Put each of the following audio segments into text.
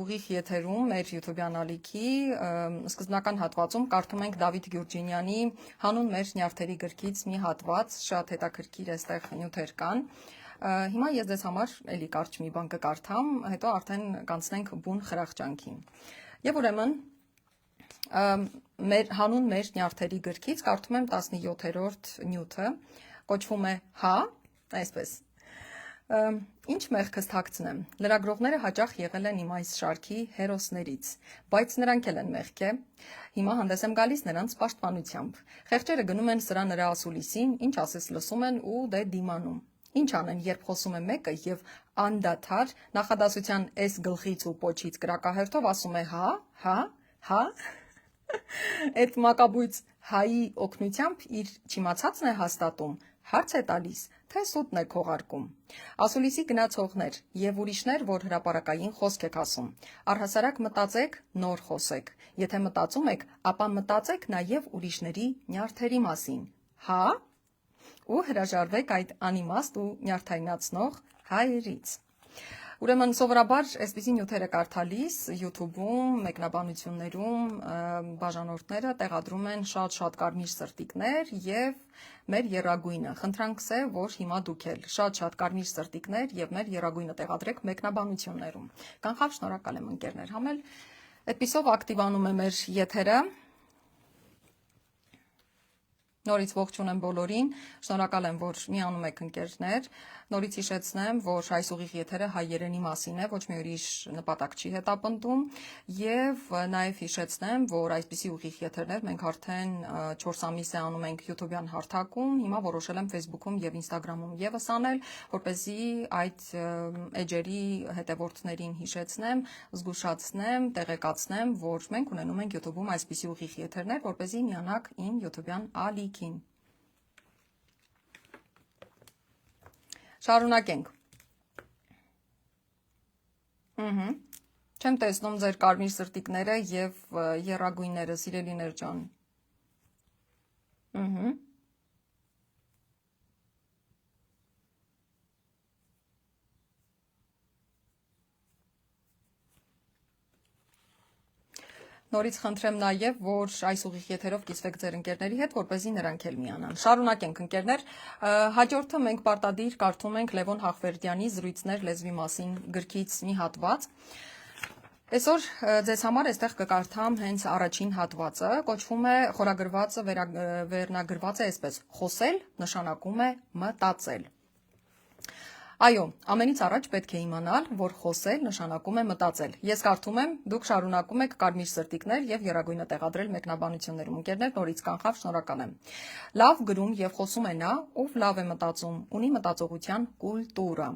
Ուղիղ եթերում մեր YouTube-յան ալիքի սկզբնական հատվածում կարդում ենք Դավիթ Գյուրջինյանի «Հանուն մեր նյարդերի» գրքից մի հատված, շատ հետաքրքիր այստեղ նյութեր կան։ Հիմա ես ձեզ համար էլի կարճ մի բան կկարդամ, հետո արդեն կանցնենք բուն խրախճանքին։ Եվ ուրեմն հանուն մեր նյարդերի գրքից կարդում եմ 17-րդ նյութը, կոչվում է «Հա», այսպես։ Ինչ մեղքս թաքցնեմ, լրագրողները հաճախ եղել են իմ այս շարքի հերոսներից, բայց նրանք էլ են մեղքե, հիմա հանդես եմ գալիս նրանց պաշտպանությամբ, խեղճերը գնում են սրա նրա ասուլիսին, ինչ ասես լսում են ու դե դիմանում, ինչ անեն, երբ խոսում է մեկը և անդադար նախադասության էս գլխից ու պոչից կրակահերթով ասում է հա, հա, հա, այդ մակաբույց հայի օգնությամբ իր չիմացածն է հաստատում, հարց է տալիս, թե սուտն է քողարկում։ Ասուլիսի գնացողներ եւ ուրիշներ, որ հրապարակային խոսք եք ասում, առհասարակ մտածեք, նոր խոսեք։ Եթե մտածում եք, ապա մտածեք նաեւ ուրիշների նյարդերի մասին։ Հա? Ու հրաժարվեք այդ անիմաստ ու նյարդայնացնող հայերից։ Ուրեմն սովորաբար այսպիսի նյութերը կարդալիս YouTube-ում, մեկնաբանություններում բաժանորդները տեղադրում են շատ կարմիր սրտիկներ եւ մեր եռագույնը։ Խնդրանքս է, որ հիմա դուք էլ շատ կարմիր սրտիկներ եւ մեր եռագույնը տեղադրեք մեկնաբանություններում։ Կանխավ շնորհակալ եմ ընկերներ, համել այդպիսով ակտիվանում է մեր եթերը։ Նորից ողջունեմ բոլորին, շնորհակալ եմ, որ միանում եք ընկերներ, նորից հիշեցնեմ, որ այս ուղիղ եթերը հայերենի մասին է, ոչ մի ուրիշ նպատակ չի հետապնդում եւ նաեւ հիշեցնեմ, որ այսպիսի ուղիղ եթերներ մենք արդեն 4 ամիս է անում ենք YouTube-յան հարթակում, հիմա որոշել եմ Facebook-ում եւ Instagram-ում եւս անել, որպեսզի այդ էջերի հետևորդներին հիշեցնեմ, զգուշացնեմ, տեղեկացնեմ, որ մենք ունենում ենք YouTube-ում այսպիսի ուղիղ եթերներ, որպեսզի միանաք իմ YouTube-յան ալիքին։ Շարունակենք։ Չեմ տեսնում ձեր կարմիր սրտիկները եւ եռագույնները, սիրելիներ ջան։ Նորից խնդրեմ նաև, որ այս ուղիղ եթերով կիսվեք ձեր ընկերների հետ, որպեսզի նրանք էլ միանան։ Շարունակենք ընկերներ։ Հաջորդը մենք պարտադիր կարդում ենք Լևոն Հախվերդյանի «Զրույցներ լեզվի մասին» գրքից մի հատված։ Այսօր ձեզ համար այստեղ կկարդամ հենց առաջին հատվածը, կոչվում է խորագրվածը վերնագրված է այսպես. Խոսել նշանակում է մտածել։ Այո, ամենից առաջ պետք է իմանալ, որ խոսել նշանակում է մտածել։ Ես կարդում եմ, դուք շարունակում եք կարմիր սրտիկներ եւ եռագույնը տեղադրել մեկնաբանություններում։ Ընկերներ, նորից կանխավ շնորհակալ եմ։ Լավ գրում եւ խոսում է նա, ով լավ է մտածում, ունի մտածողության կուլտուրա։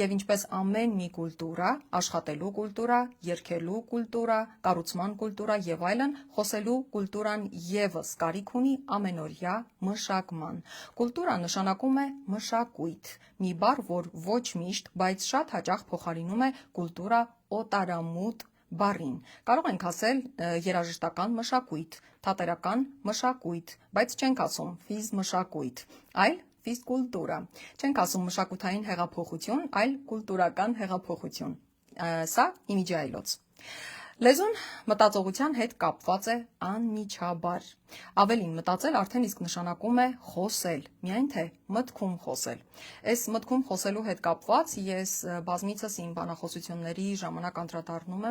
Եվ ինչպես ամեն մի կուլտուրա, աշխատելու կուլտուրա, երգելու կուլտուրա, կառուցման կուլտուրա եւ այլն, խոսելու կուլտուրան եւս կարիք ունի ամենօրյա մշակման։ Կուլտուրա նշանակում է մշակույթ, մի բառ, որ ոչ միշտ, բայց շատ հաճախ փոխարինում է կուլտուրա օտարամուտ բառին։ Կարող ենք ասել երաժշտական մշակույթ, թատերական մշակույթ, բայց չենք ասում ֆիզմշակույթ, այլ ֆիզկուլտուրա։ Չենք ասում մշակութային հեղափոխություն, այլ կուլտուրական հեղափոխություն։ Սա իմիջի այլոց։ Լեզուն մտածողության հետ կապված է անմիջաբար։ Ավելին, մտածել արդեն իսկ նշանակում է խոսել, միայն թե մտքում խոսել։ Այս մտքում խոսելու հետ կապված ես բազմիցս իմ բանախոսությունների ժամանակ անդրադառնում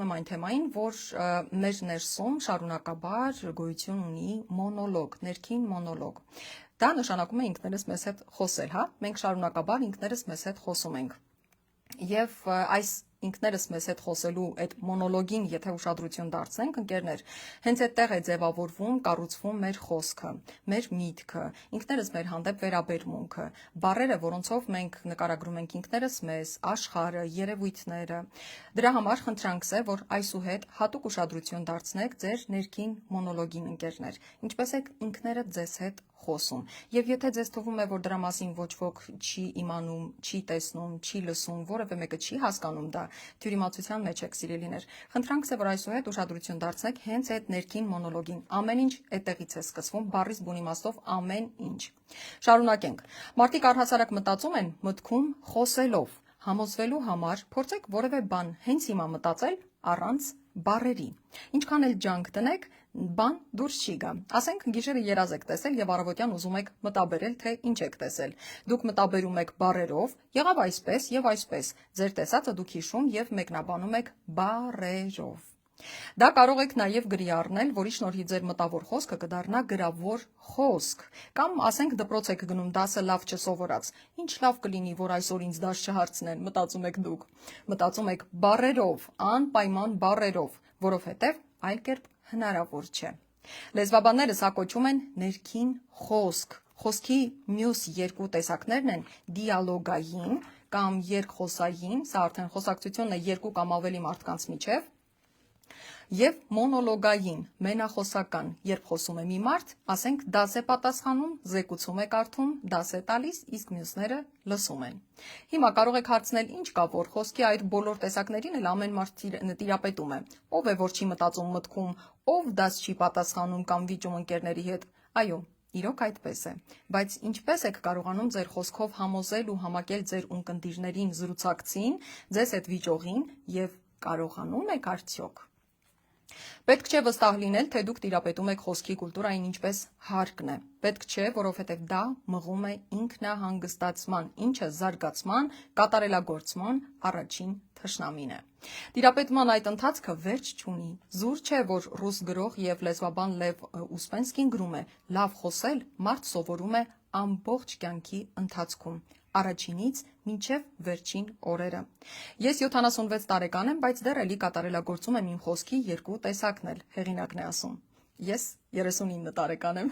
եմ այն թեմային, որ մեր ներսում շարունակաբար գոյություն ունի մոնոլոգ, ներքին մոնոլոգ։ Դա նշանակում է ինքներս մեզ հետ խոսել, հա։ Մենք շարունակաբար ինքներս մեզ հետ խոսում ենք։ Եվ այս ինքներս մեզ հետ խոսելու այդ մոնոլոգին, եթե ուշադրություն դարձնենք, ընկերներ, հենց այդտեղ է ձևավորվում, կառուցվում մեր խոսքը, մեր միտքը, ինքներս մեր հանդեպ վերաբերմունքը, բառերը, որոնցով մենք նկարագրում ենք ինքներս մեզ, աշխարհը, երևույթները։ Դրա համար խնդրանքս է, որ այսուհետ հատուկ ուշադրություն դարձնեք ձեր ներքին մոնոլոգին, ընկերներ, ինչպես եք ինքներդ ձեզ հետ խոսում։ Եվ եթե ձեզ թվում է, որ դրա մասին ոչ ոք չի իմանում, չի տեսնում, չի լսում, որևէ մեկը չի հասկանում դա, թյուրիմացության մեջ եք, սիրելիներ։ Խնդրանքս է, որ այսուհետ ուշադրություն դարձնեք հենց այդ ներքին մոնոլոգին։ Ամեն ինչ այդտեղից է սկսվում, բառից բուն իմաստով ամեն ինչ։ Շարունակենք։ Մարդիկ առհասարակ մտածում են մտքում խոսելով, համոզվելու համար փորձեք որևէ բան հենց հիմա մտածել առանց բառերի։ Ինչքան էլ ջանք տնեք, բան դուրս չի գա։ Ասենք գիշերը երազ եք տեսել եւ առավոտյան ուզում եք մտաբերել, թե ինչ եք տեսել։ Դուք մտաբերում եք բառերով, եղավ այսպես եւ այսպես։ Ձեր տեսածը դուք հիշում եւ մեկնաբանում եք բառերով։ Դա կարող եք նաև գրի առնել, որի շնորհիվ ձեր մտավոր խոսքը կդառնա գրավոր խոսք։ Կամ ասենք դպրոց եք գնում, դասը լավ չսովորած։ Ինչ լավ կլինի, որ այսօր ինձ դաս չհարցնեն, մտածում եք դուք։ Մտածում եք բառերով, անպայման բառերով, որովհետև այլ կերպ հնարավոր չէ։ Լեզվաբանները սա կոչում են ներքին խոսք։ Խոսքի մյուս երկու տեսակներն են դիալոգային կամ երկխոսային, սա արդեն խոսակցությունն է երկու կամ ավելի մարդկանց միջև, եւ մոնոլոգային, մենախոսական, երբ խոսում է մի մարդ, ասենք դաս է պատասխանում, զեկուցում է կարդում, դաս է տալիս, իսկ մյուսները լսում են։ Հիմա կարող եք հարցնել, ինչ կա, որ խոսքի այդ բոլոր տեսակներին էլ ամեն մարդ տիրապետում է։ Ով է, որ չի մտածում մտքում, ով դաս չի պատասխանում կամ վիճում ընկերների հետ։ Այո, իրոք այդպես է, բայց ինչպես եք կարողանում ձեր խոսքով համոզել ու համակել ձեր ունկնդիրներին, զրուցակցին, ձեզ հետ վիճողին եւ կարողանում եք արդյոք։ Պետք չէ վստահ լինել, թե դուք տիրապետում եք խոսքի կուլտուրային ինչպես հարկն է։ Պետք չէ, որովհետև դա մղում է ինքնահանգստացման, ինչը զարգացման, կատարելագործման առաջին թշնամին է։ Տիրապետման այդ ընթացքը վերջ չունի։ Զուր չէ, որ ռուս գրող եւ լեզվաբան Լև Ուսպենսկին գրում է. լավ խոսել մարդ սովորում է ամբողջ կյանքի ընթացքում, առաջինից մինչև վերջին օրերը։ Ես 76 տարեկան եմ, բայց դեռ էլի կատարելագործում եմ իմ խոսքի երկու տեսակն էլ, հեղինակն է ասում։ Ես 39 տարեկան եմ,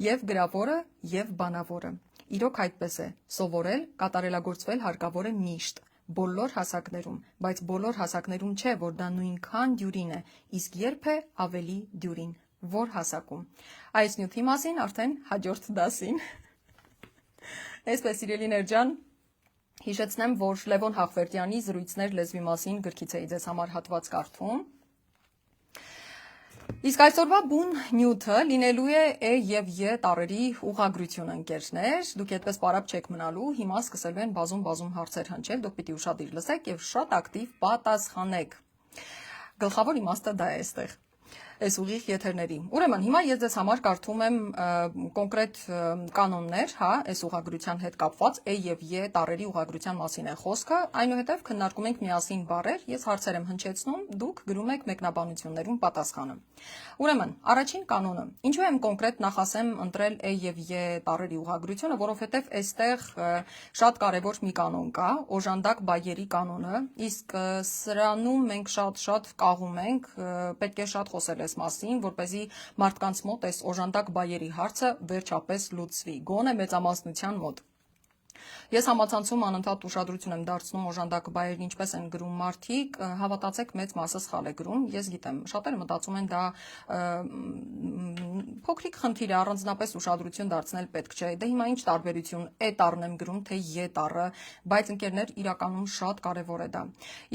եւ գրավորը, եւ բանավորը։ Իրոք այդպես է, սովորել, կատարելագործվել հարկավոր է միշտ, բոլոր հասակներում, բայց բոլոր հասակներում չէ, որ դա նույնքան դյուրին է, իսկ երբ է ավելի դյուրին, որ հասակում։ Այս նյութի մասին արդեն հաջորդ դասին։ Այսպես, սիրելիներ ջան, հիշեցնեմ, որ Լևոն Հախվերդյանի «Զրույցներ լեզվի մասին» գրքից էի ձեզ համար հատված կարդում։ Իսկ այսօրվա բուն նյութը լինելու է «է» եւ «ե» տառերի ուղղագրություն, ընկերներ։ Դուք այդպես պարապ չեք մնալու, հիմա սկսելու են բազում հարցեր հնչել, դուք պիտի ուշադիր լսեք եւ շատ ակտիվ պատասխանեք։ Գլխավոր իմաստը դա է այստեղ։ Այս ուղիղ եթերների։ Ուրեմն, հիմա ես ձեզ համար կարդում եմ կոնկրետ կանոններ, հա, այս ուղղագրության հետ կապված «է» եւ «ե» տառերի ուղղագրության մասին է խոսքը, այնուհետև քննարկում ենք միասին բառեր, ես հարցեր եմ հնչեցնում, դուք գրում եք մեկնաբանություններում պատասխանը։ Ուրեմն, առաջին կանոնը. ինչու եմ կոնկրետ նախասեմ ընտրել «է» եւ «ե» տառերի ուղղագրությունը, որովհետև այստեղ շատ կարևոր մի կանոն կա, օժանդակ բայերի կանոնը, իսկ սրանում մենք շատ կաղում ենք, պետք է շատ խոսել այս մասին, որպեսզի մարդկանց մոտ այս օժանդակ բայերի հարցը վերջապես լուծվի, գոնե մեծամասնության մոտ։ Ես համացանցում անընդհատ ուշադրություն եմ դարձնում օժանդակ բայերին, ինչպես են գրում մարդիկ, հավատացեք, մեծ մասը սխալ է գրում, ես գիտեմ, շատերը մտածում են դա փոքրիկ խնդիր է, առանձնապես ուշադրություն դարձնել պետք չէ, դե հիմա ինչ տարբերություն է տառն եմ գրում, թե ե տառը, բայց ընկերներ իրականում շատ կարևոր է դա։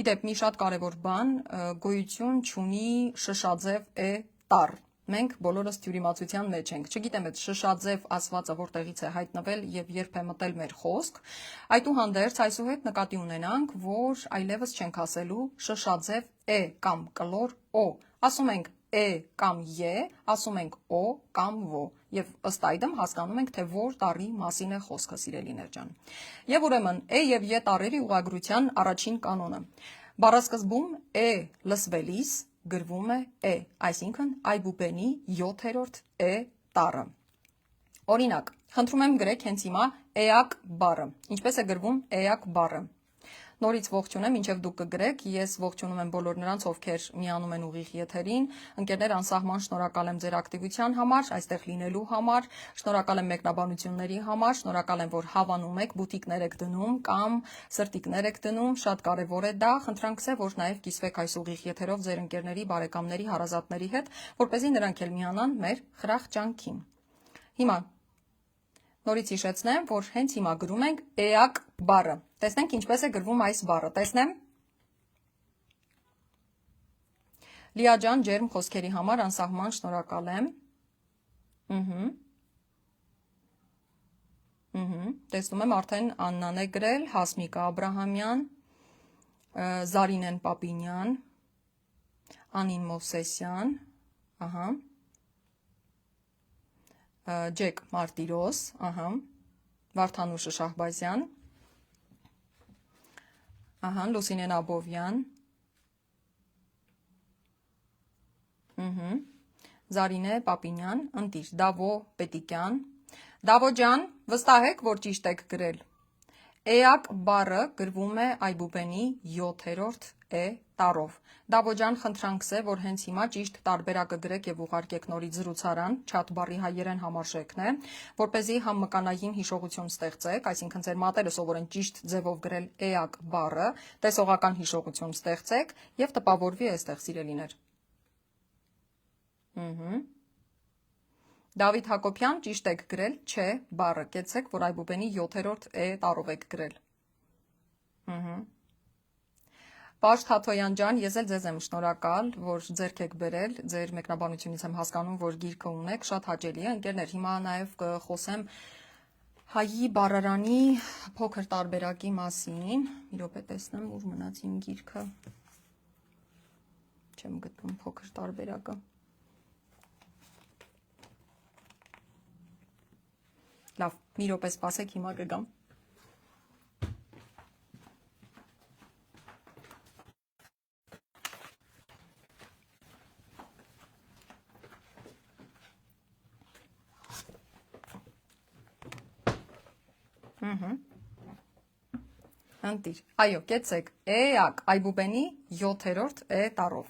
Իդեպ մի շատ կարևոր բան, գոյություն չունի շշաձև է տառ։ Մենք բոլորս թյուրիմացության մեջ ենք։ Չգիտեմ այդ շշաձև ասվածը որտեղից է հայտնվել եւ երբ է մտել մեր խոսք։ Այդուհանդերձ այսուհետ նկատի ունենանք, որ այլևս չենք ասելու շշաձև է կամ կլոր օ։ Ասում ենք է կամ ե, ասում ենք օ կամ ո։ Եվ ըստ այդմ հասկանում ենք, թե որ տառի մասին է խոսքը, սիրելիներ ջան։ Եվ ուրեմն է եւ ե տառերի ուղղագրության առաջին կանոնը։ Բառասկզբում է լսվելիս գրվում է է, այսինքն այբուբենի 7-րդ է տառը։ Օրինակ, խնդրում եմ գրեք հենց հիմա էակ բառը։ Ինչպես է գրվում էակ բառը։ Նորից ողջունեմ, մինչև դուք կգրեք, ես ողջունում եմ բոլոր նրանց, ովքեր միանում են ուղիղ եթերին։ Ընկերներ, անսահման շնորհակալ եմ ձեր ակտիվության համար, այստեղ լինելու համար, շնորհակալ եմ մեկնաբանությունների համար, շնորհակալ եմ, որ հավանում եք, բուտիկներ եք դնում կամ սրտիկներ եք դնում, շատ կարևոր է դա։ Խնդրանքս է, որ նաև կիսվեք այս ուղիղ եթերով ձեր ընկերների, բարեկամների, հարազատների հետ, որպեսզի նրանք էլ միանան մեր խրախճանքին։ Հիմա նորից հիշեցնեմ, որ հենց հիմա գրում ենք էակ բառը։ Տեսնենք ինչպես է գրվում այս բառը։ Տեսնեմ։ Լիա ջան, ջերմ խոսքերի համար անսահման շնորհակալ եմ։ Տեսնում եմ արդեն Աննան է գրել, Հասմիկա Աբրահամյան, Զարինեն Պապինյան, Անին Մովսեսյան, ահա, Ջեք Մարտիրոս, ահա, Վարդանուշը Շահբազյան, ահա, Լուսինեն Աբովյան, Զարինե Պապինյան, ընտիր, Դավո Պետիկյան, Դավո ջան, վստահ եք, որ ճիշտ եք գրել։ Էակ բառը գրվում է այբուբենի 7-րդ է տառով։ Դավո ջան, խնդրանքս է, որ հենց հիմա ճիշտ տարբերակը գրեք եւ ուղարկեք նորից զրուցարան, չաթ բառի հայերեն համարժեքն է, որպեսզի համ մկանային հիշողություն ստեղծեք, այսինքն ձեր մատերը սովորեն ճիշտ ձևով գրել էակ բառը, տեսողական հիշողություն ստեղծեք եւ տպավորվի այստեղ սիրելիներ։ Դավիթ Հակոբյան, ճիշտ եք գրել, չէ, բառը, կեցեք, որ այբուբենի 7-րդ է տառով եք գրել։ Պաշտ Հաթոյան ջան, ես էլ ձեզ եմ շնորհակալ, որ ձեռք եք բերել, ձեր մեկնաբանությունից եմ հասկանում, որ գիրքը ունեք, շատ հաճելի է, ընկերներ, հիմա նաև կխոսեմ հայի բառարանի փոքր տարբերակի մասին, մի րոպե տեսնեմ, ուր մնաց իմ գիրքը, չեմ գտնում փոքր տարբերակը։ Լավ, մի րոպե սպասեք, հիմա կգամ։ Ընտիր, այո, կեցեք, էակ, այբուբենի 7-րդ է տառով։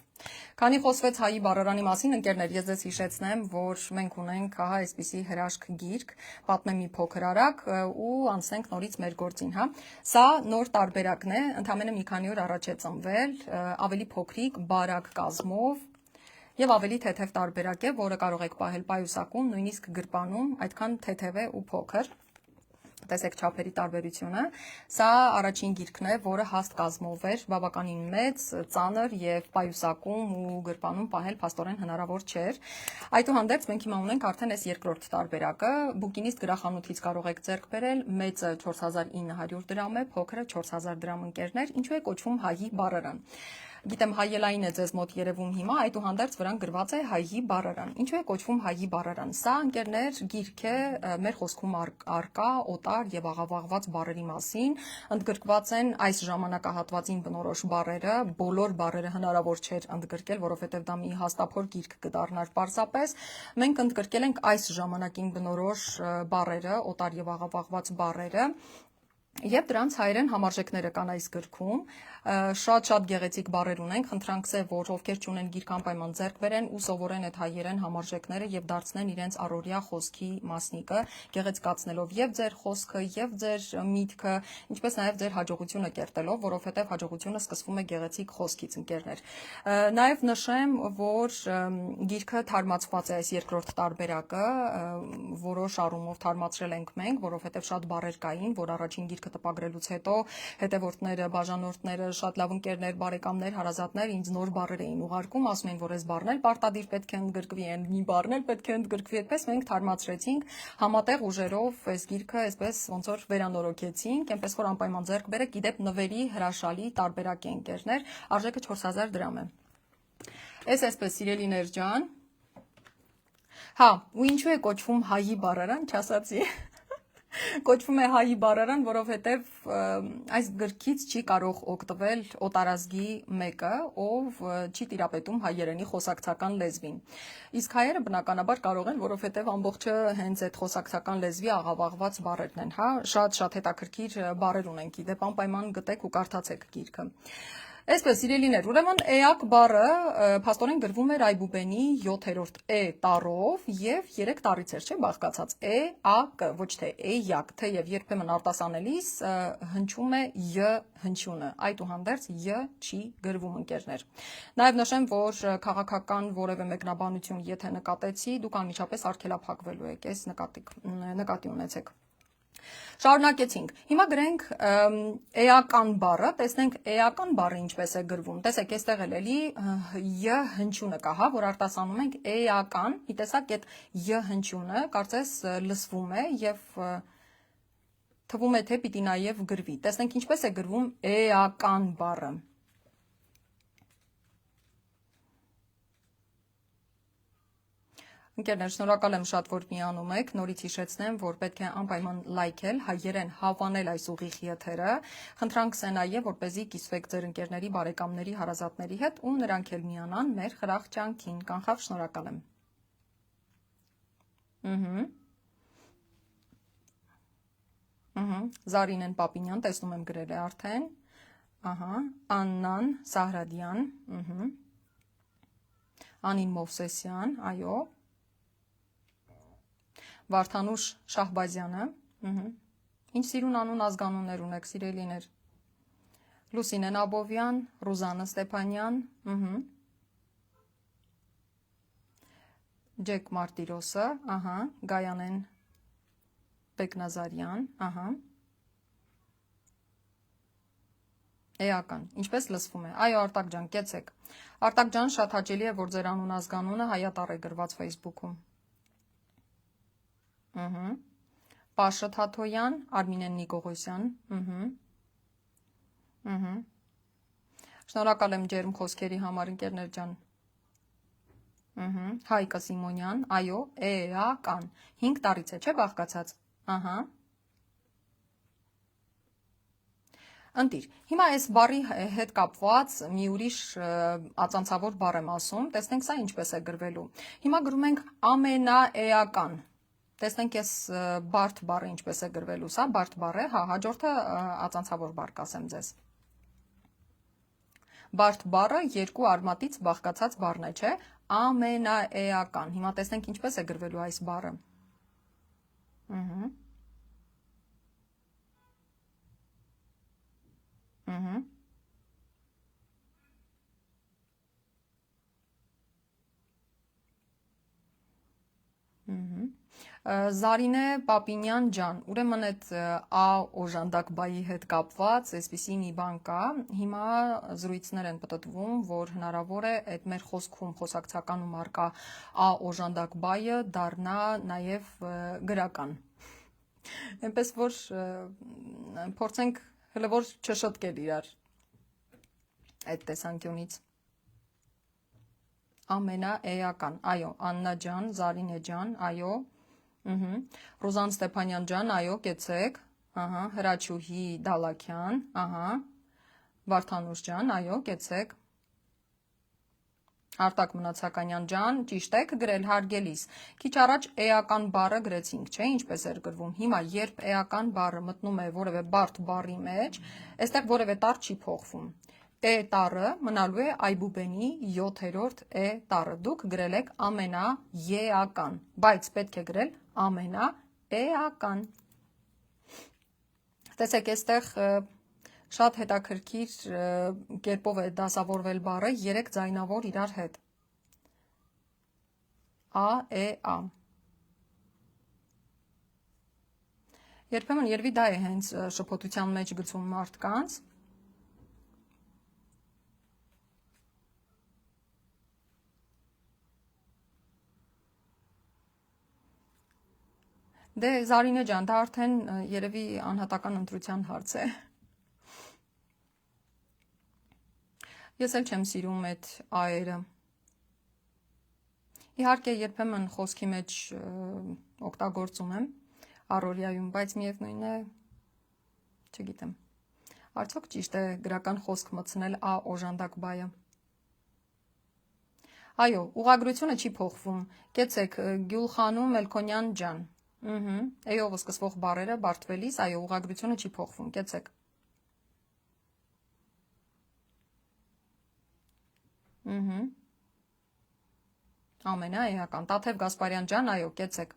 Քանի խոսվեց հայի բառարանի մասին, ընկերներ, ես ձեզ հիշեցնեմ, որ մենք ունենք ահա այսպիսի հրաշք գիրք, պատմեմ մի փոքր արագ ու անցնենք նորից մեր գործին, հա։ Սա նոր տարբերակն է, ընդամենը մի քանի օր առաջ է ծնվել, ավելի փոքրիկ, բարակ կազմով եւ ավելի թեթև տարբերակ է, որը կարող եք պահել պայուսակում, նույնիսկ գրպանում, այդքան թեթև է ու փոքր։ Տեսեք չափերի տարբերությունը, սա առաջին գիրքն է, որը հաստ կազմով էր, բավականին մեծ, ծանր եւ պայուսակում ու գրպանում պահել փաստորեն հնարավոր չէր։ Այդուհանդերձ մենք հիմա ունենք արդեն այս երկրորդ տարբերակը, բուկինիստ գրախանութից կարող եք ձեռք բերել, մեծը 4900 դրամ է, փոքրը 4000 դրամ ընկերներ, ինչու է կոչվում հայի բառարան։ Գիտեմ հայելային է ձեզ մոտ երևում հիմա, այդուհանդերձ վրան գրված է հայի բառարան։ Ինչու է կոչվում հայի բառարան։ Սա ընկերներ գիրք է մեր խոսքում արկա, օտար եւ աղավաղված բառերի մասին, ընդգրկված են այս ժամանակահատվածին բնորոշ բառերը, բոլոր բառերը հնարավոր չէր ընդգրկել, որովհետեւ դա մի հաստափոր գիրք կդառնար պարզապես։ Մենք ընդգրկել ենք այս ժամանակին բնորոշ բառերը, օտար եւ աղավաղված բառերը, եւ դրանց հայերեն համարժեքները կան այս գրքում, շատ գեղեցիկ բառեր ունենք, խնդրանքս է, որ ովքեր չունեն գիրք անպայման ձեռք բերեն ու սովորեն այդ հայերեն համարժեքները եւ դարձնեն իրենց առօրյա խոսքի մասնիկը, գեղեցկացնելով եւ ձեր խոսքը եւ ձեր միտքը, ինչպես նաեւ ձեր հաջողությունը կերտելով, որովհետեւ հաջողությունը սկսվում է գեղեցիկ խոսքից, ընկերներ։ Նաեւ նշեմ, որ գիրքը թարմացված է այս երկրորդ տարբերակը, որոշ առումով թարմացրել ենք մենք, որովհետեւ շատ բառեր կային, որ առաջին գիրքը տպագրելուց հետո հետևորդները, բաժանորդները, շատ լավ ընկերներ, բարեկամներ, հարազատներ ինձ նոր բառեր էին ուղարկում, ասում էին, որ այս բառն էլ պարտադիր պետք է ընդգրկվի, մի բառն էլ պետք է ընդգրկվի, այդպես մենք թարմացրեցինք համատեղ ուժերով այս գիրքը, այսպես ոնց որ վերանորոգեցինք, այնպես որ անպայման ձեռք բերեք, իդեպ նվերի հրաշալի տարբերակ է ընկերներ, արժեքը 4000 դրամ է։ Այսպես սիրելիներ ջան։ Հա, ու ինչու է կոչվում հայի բառարան, չասացի։ Կոչվում է հայի բառարան, որովհետև այս գրքից չի կարող օգտվել օտարազգի մեկը, ով չի տիրապետում հայերենի խոսակցական լեզվին։ Իսկ հայերը բնականաբար կարող են, որովհետև ամբողջը հենց այդ խոսակցական լեզվի աղավաղված բառերն են, հա, շատ հետաքրքիր բառեր ունենք, իդեպ անպայման գտեք ու կարդացեք գիրքը։ Այսպես սիրելիներ, ուրեմն էակ բառը փաստորեն գրվում էր այբուբենի 7-րդ է տառով եւ 3 տառից էր, չէ՞, բաղկացած է, ա, կ, ոչ թե էյակ, թեև երբեմն արտասանելիս հնչում է յ հնչյունը, այդուհանդերձ յ չի գրվում ընկերներ։ Նաեւ նշեմ, որ քաղաքական որևէ մեկնաբանություն եթե նկատեցի, դուք անմիջապես արգելափակվելու եք, այս նկատի ունեցեք։ Շարունակեցինք։ Հիմա գրենք էական բառը, տեսնենք էական բառը ինչպես է գրվում։ Տեսեք, այստեղ էլի յ հնչյունը կա, հա, որ արտասանում ենք էական, մի տեսակ այդ յ հնչյունը կարծես լսվում է եւ թվում է թե պիտի նաև գրվի։ Տեսնենք ինչպես է գրվում էական բառը։ Ընկերներ, շնորհակալ եմ շատ, որ միանում եք, նորից հիշեցնեմ, որ պետք է անպայման լայքել, հայերեն հավանել այս ուղիղ եթերը, խնդրանք է նաև, որպեսզի կիսվեք ձեր ընկերների, բարեկամների, հարազատների հետ ու նրանք էլ միանան մեր խրախճանքին, կանխավ շնորհակալ եմ։ Զարինեն Պապինյան, տեսնում եմ գրել է արդեն, Աննան Սահրադյան, Անին Մովսեսյան, այո, Վարդանուշ Շահբազյանը, ինչ սիրուն անուն ազգանուններ ունեք, սիրելիներ, Լուսինեն Աբովյան, Ռուզանա Ստեփանյան, Ջեք Մարտիրոսը, Գայանեն Բեկնազարյան, Էական, ինչպես լսվում է, այո Արտակ ջան, կեցեք, Արտակ ջան, շատ հաճելի է, որ ձեր անուն ազգանունը հայատառ է գրված Facebook-ում, Պաշը Թաթոյան, Արմինեն Նիկողոսյան, շնորհակալ եմ ջերմ խոսքերի համար, ընկերներ ջան, Հայկը Սիմոնյան, այո, էական, 5 տարից է, չէ բաղկացած, Ընտիր, հիմա այս բառի հետ կապված մի ուրիշ ածանցավոր բառ եմ ասում, տեսնենք սա ինչպես է գրվելու, հիմա գրում ենք ամենաէական, տեսնենք ես բարդ բառը ինչպես է գրվելու, սա բարդ բառ է, հաջորդը ածանցավոր բառ կասեմ ձեզ, բարդ բառը երկու արմատից բաղկացած բառն է, չէ, ամենաէական, հիմա տեսնենք ինչպես է գրվելու այս բառը, Զարինե Պապինյան ջան, ուրեմն այդ ա օժանդակ բայի հետ կապված, այսպիսի մի բան կա, հիմա զրույցներ են պտտվում, որ հնարավոր է այդ մեր խոսքում, խոսակցականում արկա ա օժանդակ բայը դառնա նաև գրական, այնպես որ փորձենք հələ որ չշտկել իրար այդ տեսանկյունից, ամենաէական, այո, Աննա ջան, Զարինե ջան, այո, Ռուզան Ստեփանյան ջան, այո, կեցեք, Հրաչուհի Դալաքյան, Վարդանուշ ջան, այո, կեցեք, Արտակ Մնացականյան ջան, ճիշտ եք գրել հարգելիս, քիչ առաջ էական բառը գրեցինք, չէ, ինչպես էր գրվում, հիմա երբ էական բառը մտնում է որևէ բարդ բառի մեջ, այստեղ որևէ տառ չի փոխվում, է տառը մնալու է այբուբենի 7-րդ է տառը, դուք գրել եք ամենաեական, բայց պետք է գրել ամենաէական, տեսեք այստեղ շատ հետաքրքիր կերպով է դասավորվել բառը 3 ձայնավոր իրար հետ, ա, է, ա, երբեմն երևի դա է հենց շփոթության մեջ գցում մարդկանց, Դե Զարինե ջան, դա արդեն երևի անհատական ընտրության հարց է, ես էլ չեմ սիրում այդ այերը, իհարկե երբեմն խոսքի մեջ օգտագործում եմ առօրյայում, բայց միևնույն է, չգիտեմ, արդյոք ճիշտ է գրական խոսք մտցնել ա օժանդակ բայը, այո, ուղղագրությունը չի փոխվում, կեցեք Գյուլխանու Մելքոնյան ջան, էյով սկսվող բառերը բարդվելիս, այո, ուղղագրությունը չի փոխվում, կեցեք, ամենաէական, Տաթև Գասպարյան ջան, այո, կեցեք,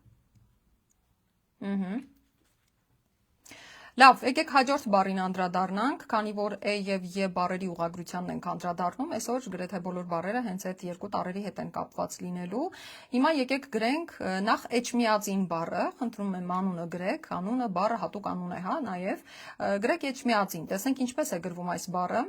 լավ, եկեք հաջորդ բառին անդրադառնանք, քանի որ է և ե բառերի ուղղագրությանն ենք անդրադառնում, այսօր գրեթե բոլոր բառերը հենց այդ երկու տառերի հետ են կապված լինելու, հիմա եկեք գրենք նախ էջմիածին բառը, խնդրում եմ անունը գրեք, անունը բառը հատուկ անուն է, հա, նաև, գրեք էջմիածին, տեսնենք ինչպես է գրվում այս բառը,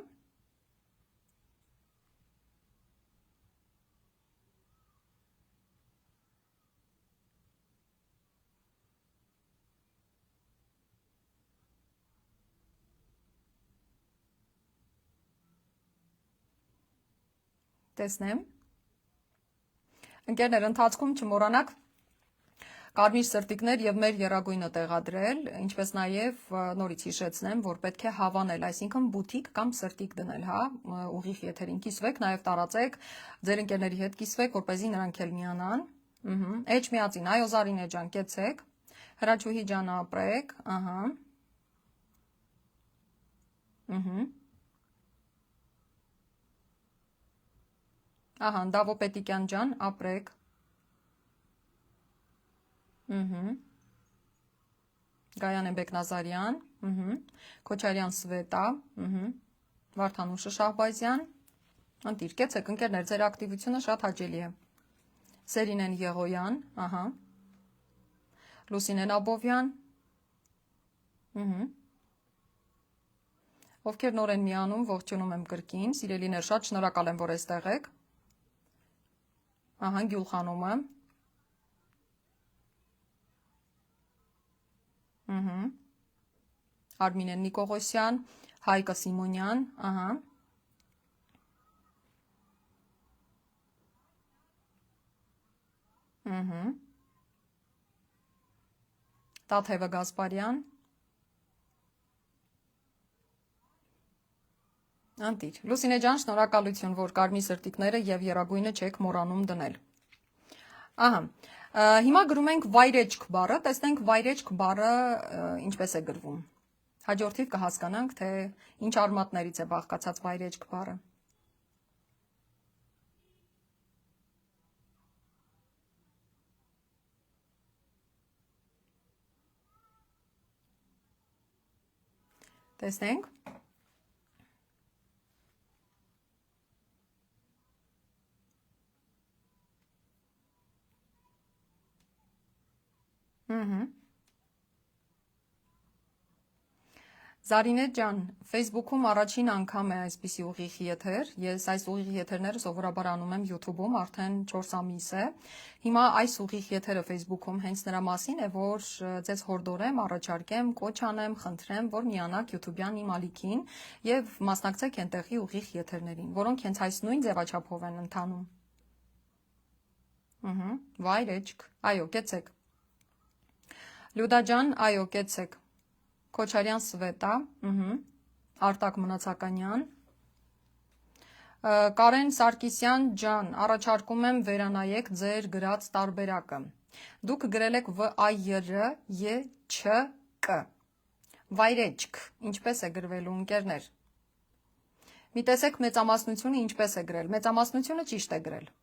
Տեսնեմ։ Ընկերներ, ընթացքում չմոռանաք կարմիր սրտիկներ եւ մեր եռագույնը տեղադրել, ինչպես նաեւ նորից հիշեցնեմ, որ պետք է հավանել, այսինքն բութիկ կամ սրտիկ դնել, հա, ուղիղ եթերին կիսվեք, նաեւ տարածեք, ձեր ընկերների հետ կիսվեք, որպեսզի նրանք էլ միանան։ Էջ միածին, այո Զարինե ջան, կեցեք։ Հրաչուհի ջան, ապրեք, ահա։ Ահա, Դավո Պետիկյան ջան, ապրեք։ Գայանե Բեկնազարյան, Քոչարյան Սվետա, Վարդանուշը Շահբազյան, ընտիր, կեցեք ընկերներ, ձեր ակտիվությունը շատ հաճելի է։ Սերինեն Եղոյան, ահա, Լուսինեն Աբովյան, ովքեր նոր են միանում, ողջունում եմ կրկին, սիրելիներ, շատ շնորհակալ եմ, որ այստեղ եք։ Ահա, Գյուլխանումը, Արմինեն Նիկողոսյան, Հայկը Սիմոնյան, ահա։ Տաթևը Գասպարյան։ Անտիր։ Լուսինե ջան, շնորհակալություն, որ կարմիր սրտիկները եւ եռագույնը չեք մոռանում դնել։ Ահա։ Հիմա գրում ենք վայրեջք բառը, տեսնենք վայրեջք բառը ինչպես է գրվում։ Հաջորդիվ կհասկանանք, թե ինչ արմատներից է բաղկացած վայրեջք բառը։ Տեսնենք։ Զարինե ջան, Facebook-ում առաջին անգամ է այսպիսի ուղիղ եթեր, ես այս ուղիղ եթերները սովորաբար անում եմ YouTube-ում, արդեն 4 ամիս է, հիմա այս ուղիղ եթերը Facebook-ում հենց նրա մասին է, որ ձեզ հորդորեմ, առաջարկեմ, կոչ անեմ, խնդրեմ, որ միանաք YouTube-յան իմ ալիքին և մասնակցեք ենտեղի ուղիղ եթերներին, որոնք հենց այս նույն ձևաչափով են ընթանում։ Վայրեջք, այո, կեցեք։ Լյուդա ջան, այո, կեցեք։ Քոչարյան Սվետա, Արտակ Մնացականյան, Կարեն Սարգիսյան ջան, առաջարկում եմ վերանայեք ձեր գրած տարբերակը։ Դուք գրել եք V-A-Y-R, Y-Չ-Կ։ Վայրեջք, ինչպես է գրվելու ընկերներ։ Մի տեսեք մեծամասնությունը ինչպես է գրել, մեծամասնությունը ճիշտ է գրել։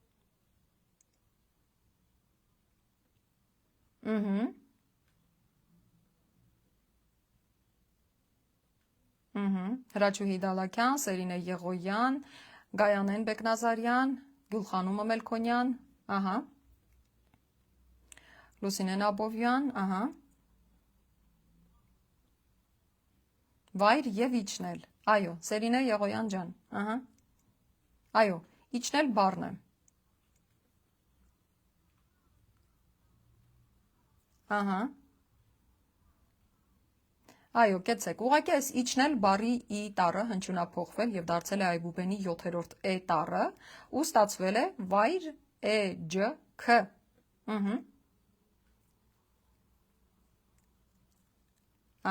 Հրաչուհի Դալաքյան, Սերինե Եղոյան, Գայանեն Բեկնազարյան, Գյուլխանումը Մելքոնյան, ահա, Լուսինեն Աբովյան, ահա, վայր և իջնել, այո, Սերինե Եղոյան ջան, ահա, այո, իջնել բառն է, ահա, այո, կեցեք, ուղղակի այս իջնել բառի ի տառը հնչյունափոխվել և դարձել է այբուբենի 7-րդ է տառը ու ստացվել է վայր է ջ ք։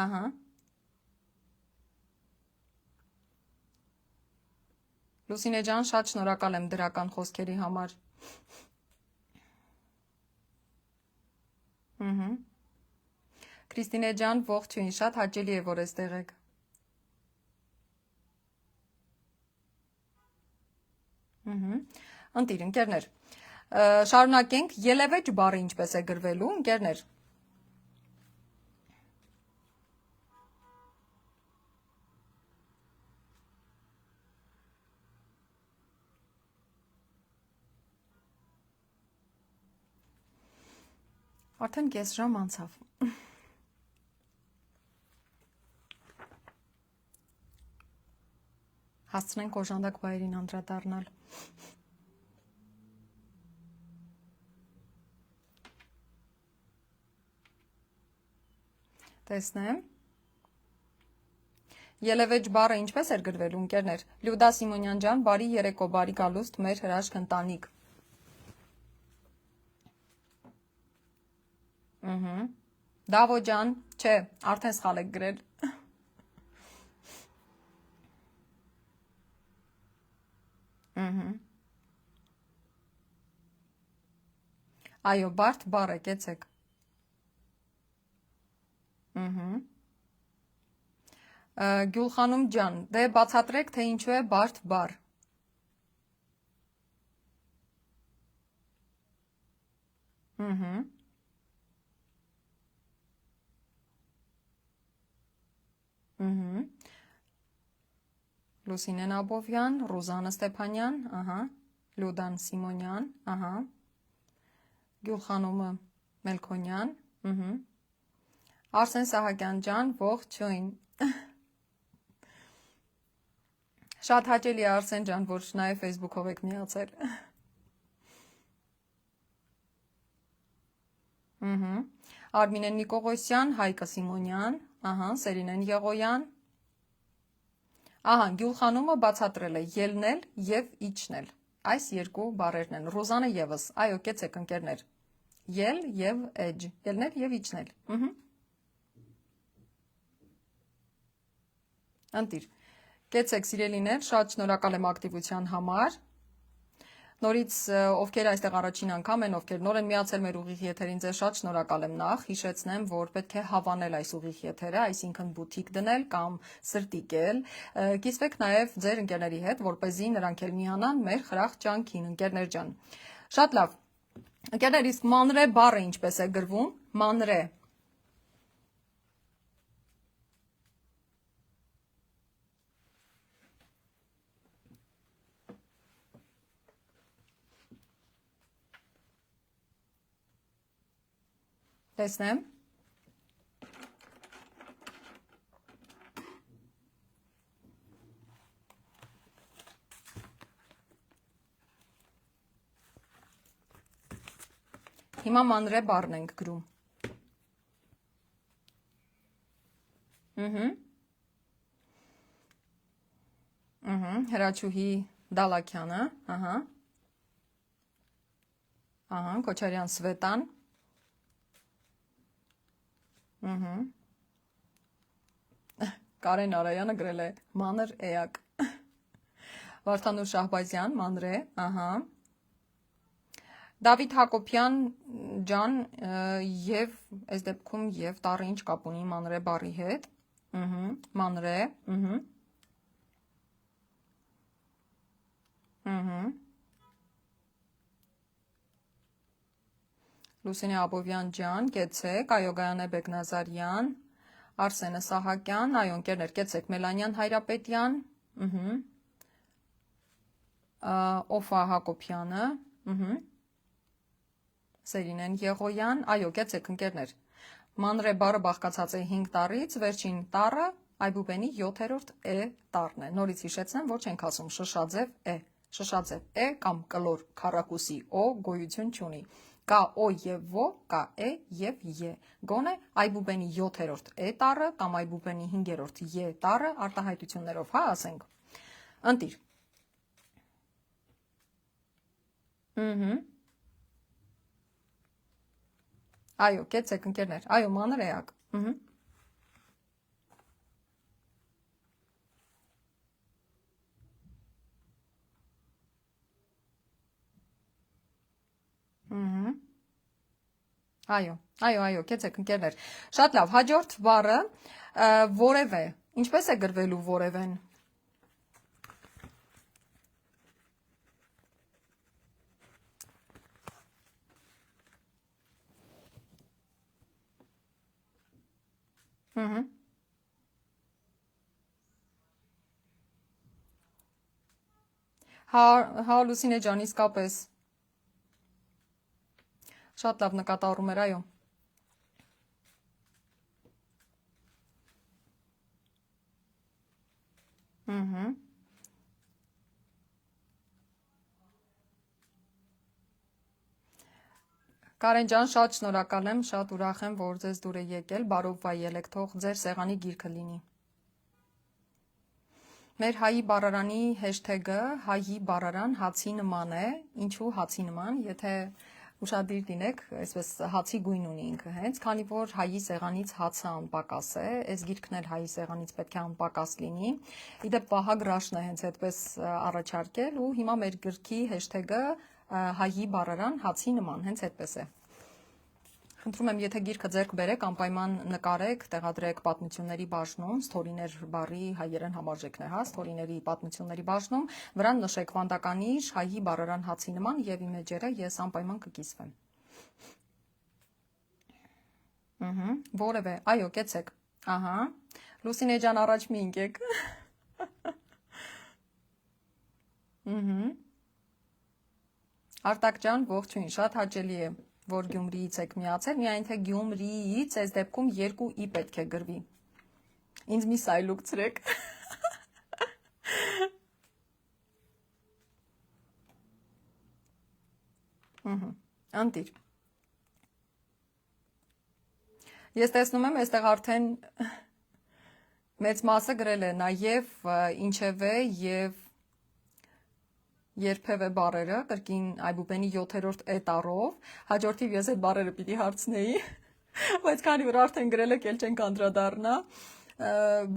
Ահա։ Լուսինե ջան, շատ շնորհակալ եմ դրական խոսքերի համար։ Քրիստինե ջան, ողջույն, շատ հաճելի է, որ այստեղ եք։ Ընտիր, ընկերներ, շարունակենք, ելևեջ բառը ինչպես է գրվելու, ընկերներ։ Արդեն կես ժամ անցավ։ Հասցնենք օժանդակ բայերին անդրադառնալ։ Տեսնեմ։ Ելևեջ բառը ինչպես էր գրվելու ընկերներ։ Լյուդա Սիմոնյան ջան, բարի երեկո, բարի գալուստ մեր հրաշք ընտանիք։ Դավո ջան, չէ, արդեն սխալ եք գրել։ Այո, բարդ բառ է, կեցեք։ Գյուլխանում ջան, դե բացատրեք, թե ինչու է բարդ բառ։ Լուսինեն Աբովյան, Ռուզանը Ստեփանյան, ահա, Լյուդան Սիմոնյան, ահա, Գյուլխանումը Մելքոնյան, Արսեն Սահակյան ջան, ողջույն։ Շատ հաճելի է Արսեն ջան, որ նաև Facebook-ով եք միացել։ Արմինեն Նիկողոսյան, Հայկը Սիմոնյան, ահա, Սերինեն Եղոյան։ Ահա, Գյուլխանումը բացատրել է ելնել եւ իջնել։ Այս երկու բառերն են։ Ռոզանը եւս։ Այո, կեցեք ընկերներ։ Ել եւ էջ։ Ելնել եւ իջնել։ Ընտիր։ Կեցեք սիրելիներ, շատ շնորհակալ եմ ակտիվության համար։ Նորից ովքեր այստեղ առաջին անգամ են, ովքեր նոր են միացել մեր ուղիղ եթերին, ձեզ շատ շնորհակալ եմ նախ, հիշեցնեմ, որ պետք է հավանել այս ուղիղ եթերը, այսինքն բութիկ դնել կամ սրտիկել, կիսվեք նաև ձեր ընկերների հետ, որպեսզի նրանք էլ միանան մեր խրախ ջանքին, ընկերներ ջան։ Շատ լավ։ Ընկերներ, իսկ մանրե բառը ինչպես է գրվում։ Մանրե։ Տեսնեմ։ Հիմա մանրե բառն ենք գրում։ Հրաչուհի Դալաքյանը, ահա։ Ահա, Քոչարյան Սվետան։ Կարեն Արայանը գրել է մանր էակ։ Վարդանուր Շահբազյան, մանրե, ահա։ Դավիթ Հակոբյան ջան եւ այս դեպքում եւ տառը ինչ կապ ունի մանրե բառի հետ։ Մանրե, Լուսինե Աբովյան ջան, կեցեք, այո Գայանե Բեկնազարյան, Արսենը Սահակյան, այո ընկերներ, կեցեք, Մելանյան Հայրապետյան, Օֆա Հակոբյանը, Սերինեն Եղոյան, այո կեցեք ընկերներ, մանրե բառը բաղկացած է 5 տառից, վերջին տառը այբուբենի 7-րդ է տառն է, նորից հիշեցնեմ, որ չենք ասում շշաձև է, շշաձև է կամ կլոր քառակուսի օ գոյություն չունի, կա օ եւ ո, կա է եւ ե, գոնե այբուբենի 7-րդ է տառը կամ այբուբենի 5-րդ ե տառը արտահայտություններով, հա ասենք, ընտիր, այո, կեցեք ընկերներ, այո մանր էակ, Այո, կեցեք ընկերներ, շատ լավ, հաջորդ բառը որև է, ինչպես է գրվելու որևեն, հա Լուսինե ջան, իսկապես, շատ լավ նկատառում էր, այո, Կարեն ջան, շատ շնորհակալ եմ, շատ ուրախ եմ, որ ձեզ դուր է եկել, բարով վայել եք, թող ձեր սեղանի գիրքը լինի։ Մեր հայի բառարանի հեշթեգը հայի բառարան հացի նման է, ինչու հացի նման, եթե ուշադիր լինեք, այսպես հացի գույն ունի ինքը հենց, քանի որ հայի սեղանից հացը անպակաս է, այս գիրքն էլ հայի սեղանից պետք է անպակաս լինի, իդեպ Վահագ Ռաշն է հենց այդպես առաջարկել ու հիմա մեր գրքի հեշթեգը հայի բառարան հացի նման, հենց այդպես է։ Խնդրում եմ, եթե գիրքը ձեռք բերեք, անպայման նկարեք, տեղադրեք պատմությունների բաժնում, ստորիներ բառի հայերեն համարժեքն է, հա, ստորիների պատմությունների բաժնում, վրան նշեք վանդականիշ, հայի բառարան հացի նման եւ իմեջերը ես անպայման կկիսվեմ։ Որևէ, այո, կեցեք։ Ահա։ Լուսինե ջան, առաջ մի ընկեք։ Արտակ ջան, ողջույն, շատ հաճելի է, որ Գյումրիից եք միացել, միայն թե Գյումրիից այս դեպքում 2 ի պետք է գրվի։ Ինձ մի սայլուկ ցրեք։ Անտիր։ Ես տեսնում եմ, այստեղ արդեն մեծ մասը գրել է նաև ինչևէ եւ երբևէ բառերը, կրկին Այբուբենի 7-րդ տառով, հաջորդիվ ես այդ բառերը պիտի հարցնեի, բայց քանի որ արդեն գրել եք, ել չենք անդրադառնա,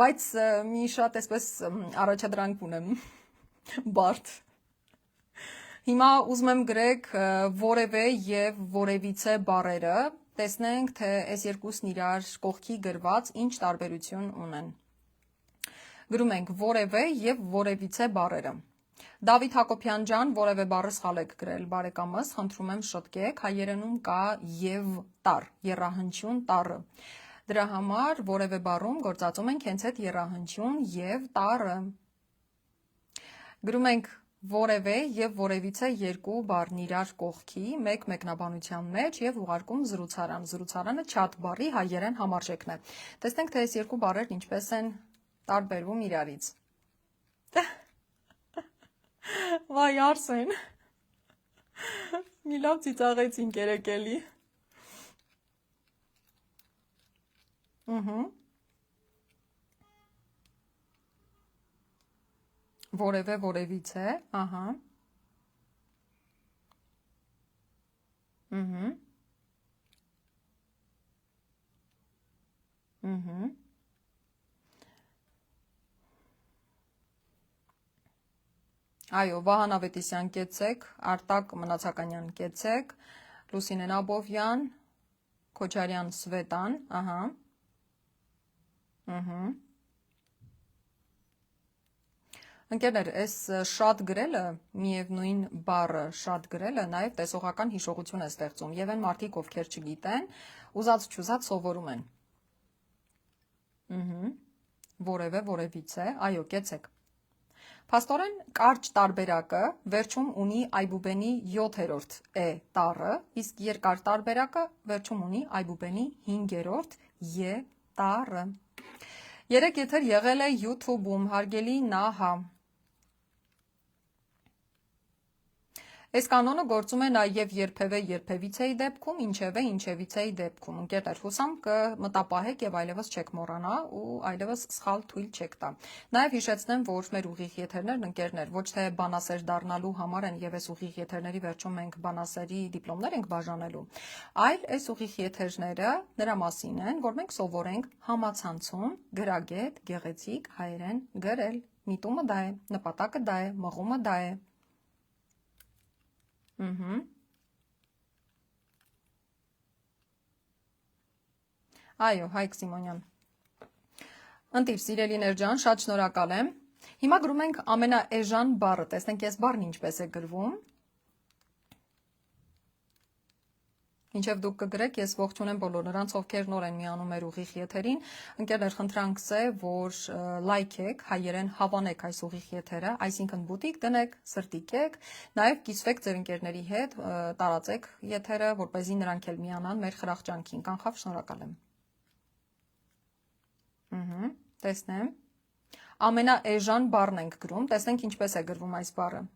բայց մի շատ այսպես առաջադրանք ունեմ, բարդ։ Հիմա ուզում եմ գրեք որևէ եւ որևիցե բառերը, տեսնենք, թե այս երկուսն իրար կողքի գրված ինչ տարբերություն ունեն։ Գրում ենք որևէ եւ որևիցե բառերը։ Դավիթ Հակոբյան ջան, որևէ բառը սխալ եք գրել, բարեկամս, խնդրում եմ շտկեք, հայերենում կա եւ տառ, եռահանչյուն տառը։ Դրա համար որևէ բառում գործածում ենք հենց այդ եռահանչյուն եւ տառը։ Գրում ենք որևէ եւ որևիցե երկու բառն իրար կողքի, մեկ մեկնաբանության մեջ եւ ուղարկում զրուցարան։ Զրուցարանը չաթ բառի հայերեն համարժեքն է։ Տեսնենք, թե այս երկու բառերն ինչպես են տարբերվում իրարից։ Վայ, Արսեն։ Մի լավ ծիծաղեցինք երեք էլի։ Որևէ որևիցե, ահա։ Այո, Վահան Ավետիսյան կեցեք, Արտակ Մնացականյան կեցեք, Լուսինեն Աբովյան, Քոչարյան Սվետան, ահա։ Ընկերներ, այս շատ գրելը, միևնույն բառը շատ գրելը նաև տեսողական հիշողություն է ստեղծում եւ այն մարդիկ, ովքեր չգիտեն, ուզած չուզած սովորում են։ Որևէ որևիցե, այո, կեցեք։ Փաստորեն կարճ տարբերակը վերջում ունի Այբուբենի 7-րդ տառը, իսկ երկար տարբերակը վերջում ունի Այբուբենի 5-րդ տառը։ Երեք եթեր եղել է YouTube-ում, հարգելի Նահա։ Այս կանոնը գործում է նաև երբևէ երբևիցեի դեպքում, ինչևէ ինչևիցեի դեպքում։ Ընկերներ, հուսամ կմտապահեք եւ այլևս չեք մոռանա ու այլևս սխալ թույլ չեք տա։ Նաև հիշեցնեմ, որ մեր ուղիղ եթերներն, ընկերներ, ոչ թե բանասեր դառնալու համար են եւ այս ուղիղ եթերների վերջում մենք բանասերի դիպլոմներ ենք բաժանելու, այլ այս ուղիղ եթերները նրա մասին են, որ մենք սովորենք համացանցում գրագետ, գեղեցիկ հայերեն գրել։ Միտումը դա է, նպատակը դա է, մղումը դա է։ Այո, Հայկ Սիմոնյան։ Ընտիր, սիրելիներ ջան, շատ շնորհակալ եմ։ Հիմա գրում ենք ամենաէժան բառը, տեսնենք այս բառն ինչպես է գրվում։ Մինչև դուք կգրեք, ես ողջունեմ բոլոր նրանց, ովքեր նոր են միանում մեր ուղիղ եթերին։ Ընկերներ, խնդրանքս է, որ լայքեք, հայերեն հավանեք այս ուղիղ եթերը, այսինքն բուտիկ դնեք, սրտիկեք, նաև կիսվեք ձեր ընկերների հետ, տարածեք եթերը, որպեսզի նրանք էլ միանան մեր խրախճանքին։ Կանխավ շնորհակալ եմ։ Տեսնեմ։ Ամենաէժան բառն ենք գրում, տեսնենք ինչպես է գրվում այս բառը։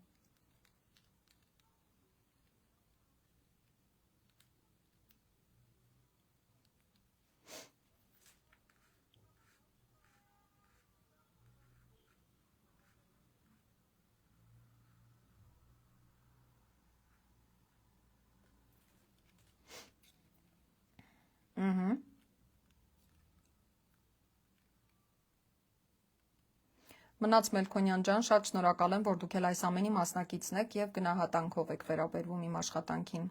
Մնաց Մելքոնյան ջան, շատ շնորհակալ եմ, որ դուք էլ այս ամենի մասնակիցն եք եւ գնահատանքով եք վերաբերվում իմ աշխատանքին։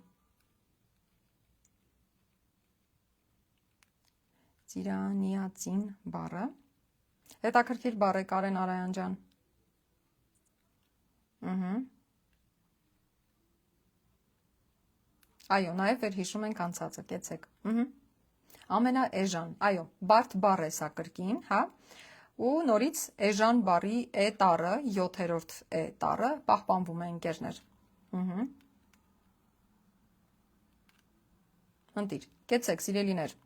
Ծիրանիածին բառը։ Հետաքրքիր բառ է, Կարեն Արայան ջան։ Այո, նաև վերհիշում ենք անցածը, կեցեք։ Ամենաէժան, այո, բարդ բառ է սա կրկին, հա։ Ու նորից էժան բառի է տառը, 7-րդ է տառը պահպանվում է ընկերներ։ Ընտիր, կեցեք սիրելիներ։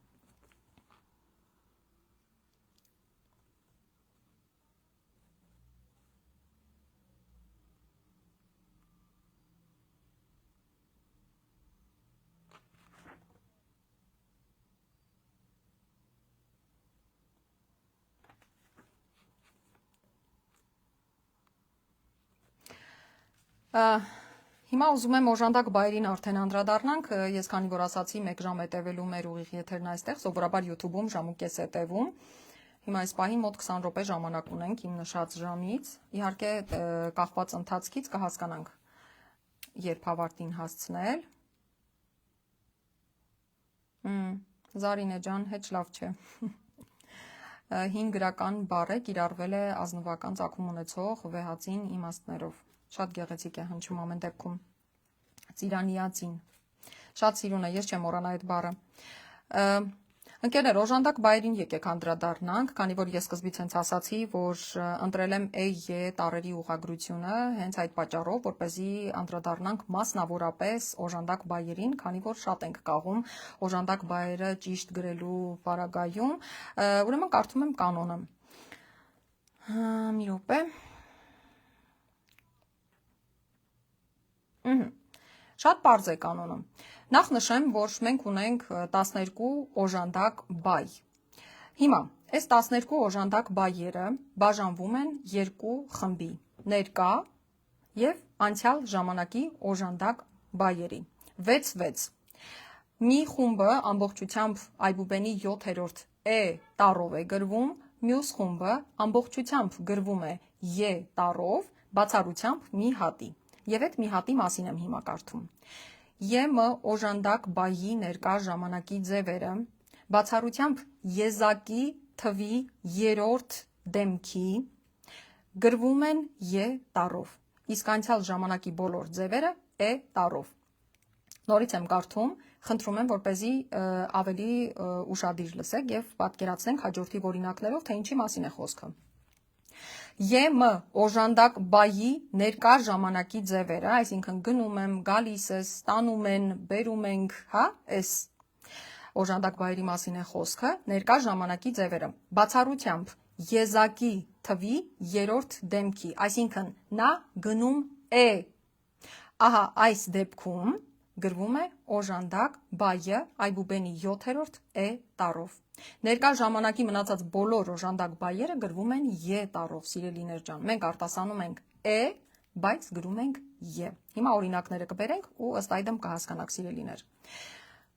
Հիմա ուզում եմ օժանդակ բայերին արդեն անդրադառնանք, ես քանի որ ասացի 1 ժամ է տևելու մեր ուղիղ եթերն այստեղ, սովորաբար YouTube-ում ժամուկես է տևում, հիմա այս պահին մոտ 20 րոպե ժամանակ ունենք իմ նշած ժամից, իհարկե կախված ընթացքից կհասկանանք երբ հավարտին հասցնել, Զարինե ջան, հետ լավ չէ, 5 գրական բառ է կիրառվել է ազնվական ծագում ունեցող վեհածին իմաստներով, շատ գեղեցիկ է հնչում ամեն դեպքում, ծիրանիածին, շատ սիրուն է, ես չեմ մոռանա այդ բառը, ընկերներ, օժանդակ բայերին եկեք անդրադառնանք, քանի որ ես սկզբից հենց ասացի, որ ընտրել եմ E-Ե տառերի ուղղագրությունը, հենց այդ պատճառով, որպեսզի անդրադառնանք մասնավորապես օժանդակ բայերին, քանի որ շատ ենք կաղում օժանդակ բայերը ճիշտ գրելու պարագայում, ուրեմն կարդում եմ կանոնը, մի րոպե, շատ պարզ է կանոնը, նախ նշեմ, որ մենք ունենք 12 օժանդակ բայ, հիմա, այս 12 օժանդակ բայերը բաժանվում են երկու խմբի, ներկա և անցյալ ժամանակի օժանդակ բայերի, 6-6, մի խումբը ամբողջությամբ այբուբենի 7-րդ E տառով է գրվում, մյուս խումբը ամբողջությամբ գրվում է Ե տառով, բացառությամբ մի հատի, և այդ մի հատի մասին եմ հիմա կարդում, Ե-ը օժանդակ բայի ներկա ժամանակի ձևերը, բացառությամբ եզակի թվի 3-րդ դեմքի, գրվում են Ե տառով, իսկ անցյալ ժամանակի բոլոր ձևերը E տառով, նորից եմ կարդում, խնդրում եմ, որպեսզի ավելի ուշադիր լսեք և պատկերացնենք հաջորդի օրինակներով, թե ինչի մասին է խոսքը, Ե-ը օժանդակ բայի ներկա ժամանակի ձևերը, այսինքն գնում եմ, գալիս ես, ստանում են, բերում ենք, հա, այս օժանդակ բայերի մասին է խոսքը, ներկա ժամանակի ձևերը, բացառությամբ եզակի թվի 3-րդ դեմքի, այսինքն նա գնում է, ահա այս դեպքում գրվում է օժանդակ բայը այբուբենի 7-րդ E տառով, ներկա ժամանակի մնացած բոլոր օժանդակ բայերը գրվում են Ե տառով, սիրելիներ ջան, մենք արտասանում ենք E, բայց գրում ենք Ե, հիմա օրինակները կբերենք ու ըստ այդմ կհասկանաք սիրելիներ,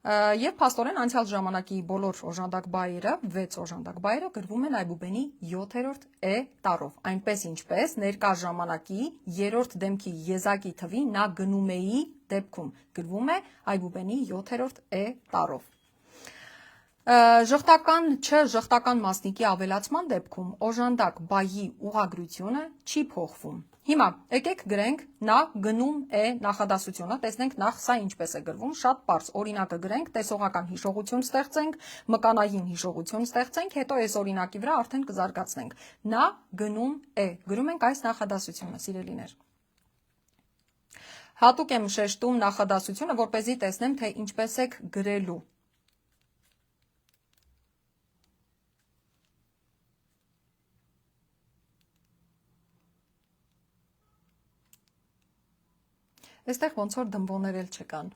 և փաստորեն անցյալ ժամանակի բոլոր օժանդակ բայերը, 6 օժանդակ բայերը գրվում են այբուբենի 7-րդ E տառով, այնպես ինչպես ներկա ժամանակի 3-րդ դեմքի եզակի թվի նա գնում էի դեպքում գրվում է այբուբենի 7-րդ E տառով, ժխտական չժխտական մասնիկի ավելացման դեպքում օժանդակ բայի ուղղագրությունը չի փոխվում, հիմա եկեք գրենք նա գնում է նախադասությունը, տեսնենք նախ սա ինչպես է գրվում, շատ պարզ օրինակը գրենք, տեսողական հիշողություն ստեղծենք, մկանային հիշողություն ստեղծենք, հետո այս օրինակի վրա արդեն կզարգացնենք, նա գնում է, գրում ենք այս նախադասությունը, սիրելիներ, հատուկ եմ շեշտում նախադասությունը, որպեսզի տեսնեմ, թե ինչպես եք գրելու, Այստեղ ոնց որ դմբոներ էլ չկան,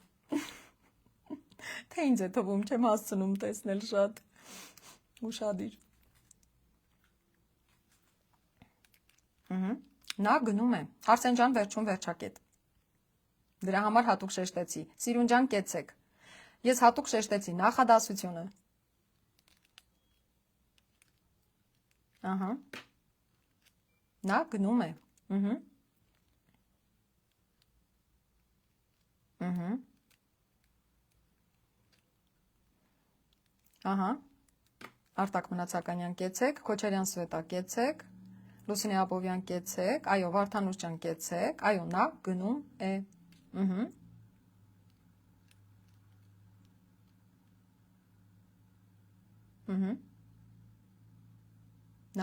թե ինձ է թվում, չեմ հասցնում տեսնել շատ ուշադիր, նա գնում է, Արսեն ջան վերջում վերջակետ, դրա համար հատուկ շեշտեցի, Սիրուն ջան կեցեք, ես հատուկ շեշտեցի նախադասությունը, ահա, Նա գնում է։ Ահա։ Արտակ Մնացականյան կեցեք, Քոչարյան Սվետա կեցեք, Լուսինե Աբովյան կեցեք, այո, Վարդանուշ ջան կեցեք, այո, նա գնում է։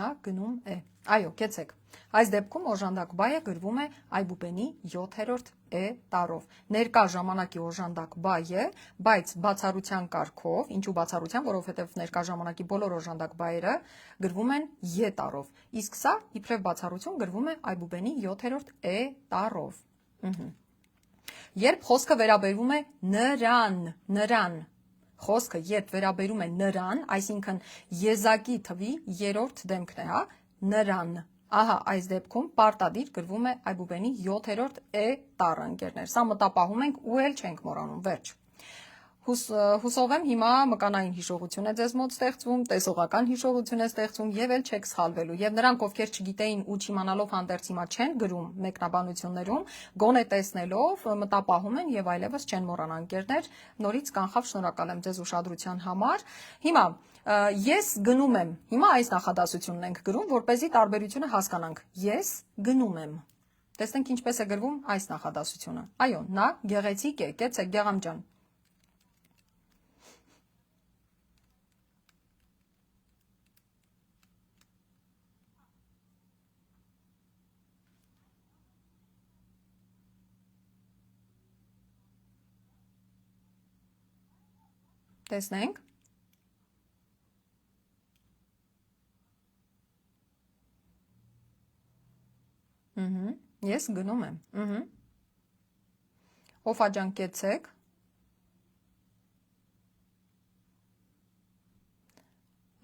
Նա գնում է։ Այո, կեցեք։ Այս դեպքում օժանդակ բայը գրվում է այբուբենի 7-րդ է տառով։ Ներկա ժամանակի օժանդակ բայ է, բայց բացառության կարգով, ինչու բացառության, որովհետև ներկա ժամանակի բոլոր օժանդակ բայերը գրվում են է տառով։ Իսկ սա իբրև բացառություն գրվում է այբուբենի 7-րդ է տառով։ Երբ խոսքը վերաբերվում է նրան, խոսքը երբ վերաբերում է նրան, այսինքն եզակի թվի երրորդ դեմքն է, հա, նրան, ահա այս դեպքում պարտադիր գրվում է այբուբենի 7-րդ է տառը, ընկերներ, սա մտապահում ենք ու էլ չենք մոռանում, վերջ։ Հուսով եմ հիմա մկանային հիշողություն է ձեզ մոտ ստեղծվում, տեսողական հիշողություն է ստեղծվում եւ էլ չեք սխալվելու։ Եվ նրանք, ովքեր չգիտեին ու չիմանալով հանդերձ հիմա չեն գրում մեկնաբանություններում, գոնե տեսնելով մտապահում են եւ այլևս չեն մոռանա, ընկերներ, նորից կանխավ շնորհակալ եմ ձեզ ուշադրության համար։ Հիմա ես գնում եմ։ Հիմա այս նախադասությունն ենք գրում, որպեսզի տարբերությունը հասկանանք։ Ես գնում եմ։ Տեսնենք ինչպես է գրվում այս նախադասությունը։ Այո, նա գեղեցիկ է, կեցեք Գեղամ ջան։ Տեսնենք։ Ես գնում եմ։ Օֆա ջան կեցեք։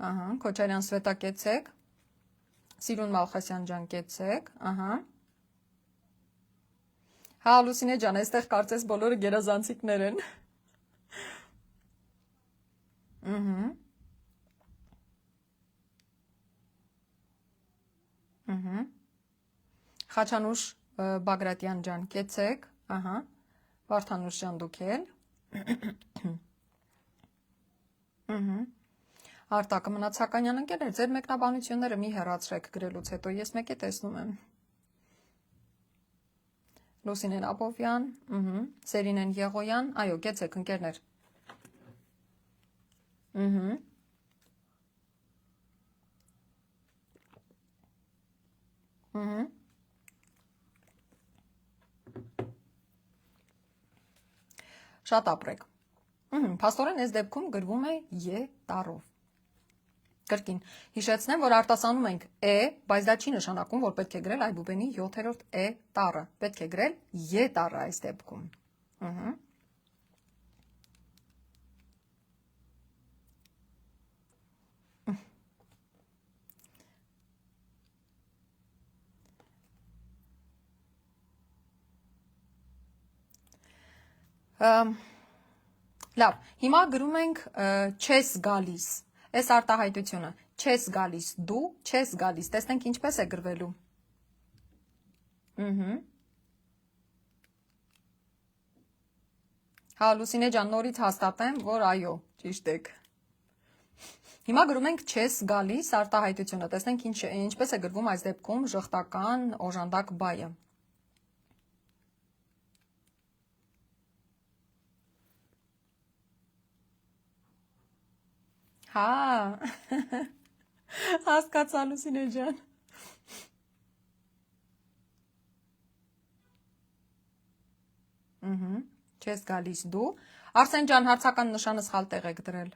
Ահա, Քոչարյան Սվետա կեցեք։ Սիրուն Մալխասյան ջան կեցեք, ահա։ Հա, Լուսինե ջան, այստեղ կարծես բոլորը գերազանցիկներ են։ Խաչանուշ Բագրատյան ջան կեցեք, ահա, Վարդանուշ ջան դուք էլ։ Արտակը Մնացականյան ընկերներ, ձեր մեկնաբանությունները մի հեռացրեք գրելուց հետո, ես մեկ է տեսնում եմ։ Լուսինեն Աբովյան, Սերինեն Եղոյան, այո, կեցեք ընկերներ։ Շատ ապրեք։ Փաստորեն այս դեպքում գրվում է է տառով։ Կրկին հիշեցնեմ, որ արտասանում ենք է, բայց դա չի նշանակում, որ պետք է գրել այբուբենի 7-րդ է տառը։ Պետք է գրել է տառը այս դեպքում։ Լավ, հիմա գրում ենք չես գալիս, այս արտահայտությունը, չես գալիս, դու չես գալիս, տեսնենք ինչպես է գրվելու։ Հա, Լուսինե ջան, նորից հաստատեմ, որ այո, ճիշտ եք։ Հիմա գրում ենք չես գալիս արտահայտությունը, տեսնենք ինչպես է գրվում այս դեպքում ժխտական օժանդակ բայը։ Հա, հասկացա Լուսինե ջան։ Չես գալիս դու։ Արսեն ջան, հարցական նշանը սխալ տեղ եք դրել։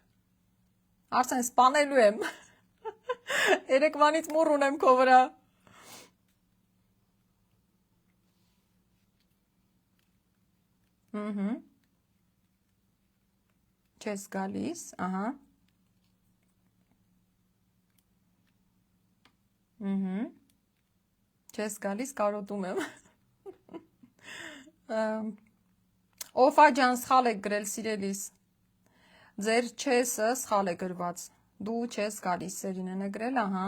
Արսեն, սպանելու եմ։ Երեկվանից մուռ ունեմ քո վրա։ Չես գալիս, ահա։ Չես գալիս, կարոտում եմ։ Օֆա ջան, սխալ եք գրել, սիրելիս։ Ձեր չեսը սխալ է գրված։ Դու չես գալիս, Սերինեն է գրել, ահա։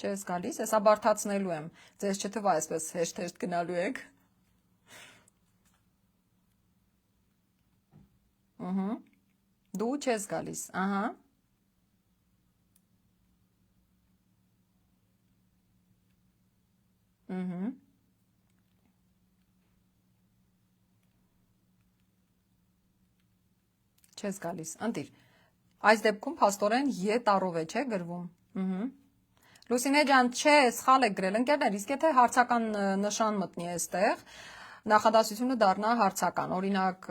Չես գալիս, հեսա բարթացնելու եմ, ձեզ չթվա այսպես հեշտ գնալու եք, դու չես գալիս, ահա, չես գալիս, ընտիր, այս դեպքում փաստորեն ե տառով է, չէ գրվում, Լուսինե ջան, չէ, սխալ եք գրել, ընկերներ, իսկ եթե հարցական նշան մտնի այստեղ, նախադասությունը դառնա հարցական, օրինակ,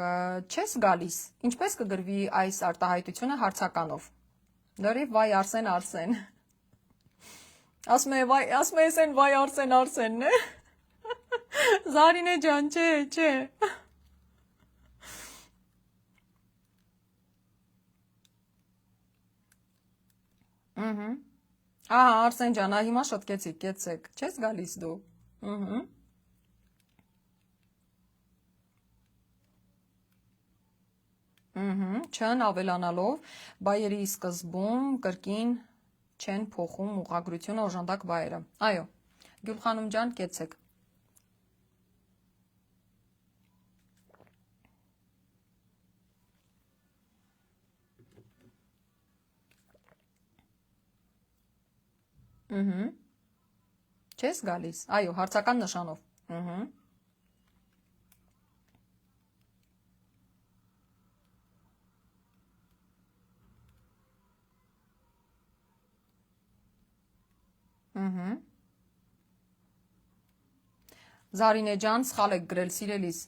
չես գալիս, ինչպես կգրվի այս արտահայտությունը հարցականով, լրիվ վայ Արսեն Արսեն, ասում է էսեն վայ Արսեն Արսենն է, Զարինե ջան, չէ, ահա Արսեն ջան, հիմա շտկեցիք, կեցեք, չես գալիս դու, չն ավելանալով, բայերի սկզբում կրկին չեն փոխում ուղղագրությունը օժանդակ բայերը, այո, Գյուլխանում ջան, կեցեք, չես գալիս, այո, հարցական նշանով, Զարինե ջան, սխալ եք գրել, սիրելիս,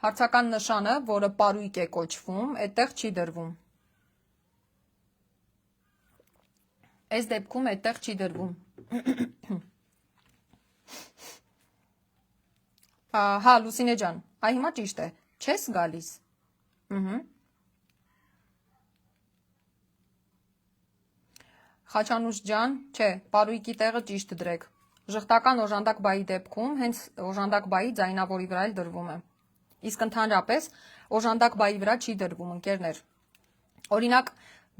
հարցական նշանը, որը պարույկ է կոչվում, այդտեղ չի դրվում, այս դեպքում այդտեղ չի դրվում, հա, Լուսինե ջան, այ հիմա ճիշտ է, չես գալիս, Խաչանուշ ջան, չէ, պարույկի տեղը ճիշտ դրեք, Ժխտական օժանդակ բայի դեպքում հենց օժանդակ բայի ձայնավորի վրա էլ դրվում է, իսկ ընդհանրապես օժանդակ բայի վրա չի դրվում, ընկերներ, օրինակ,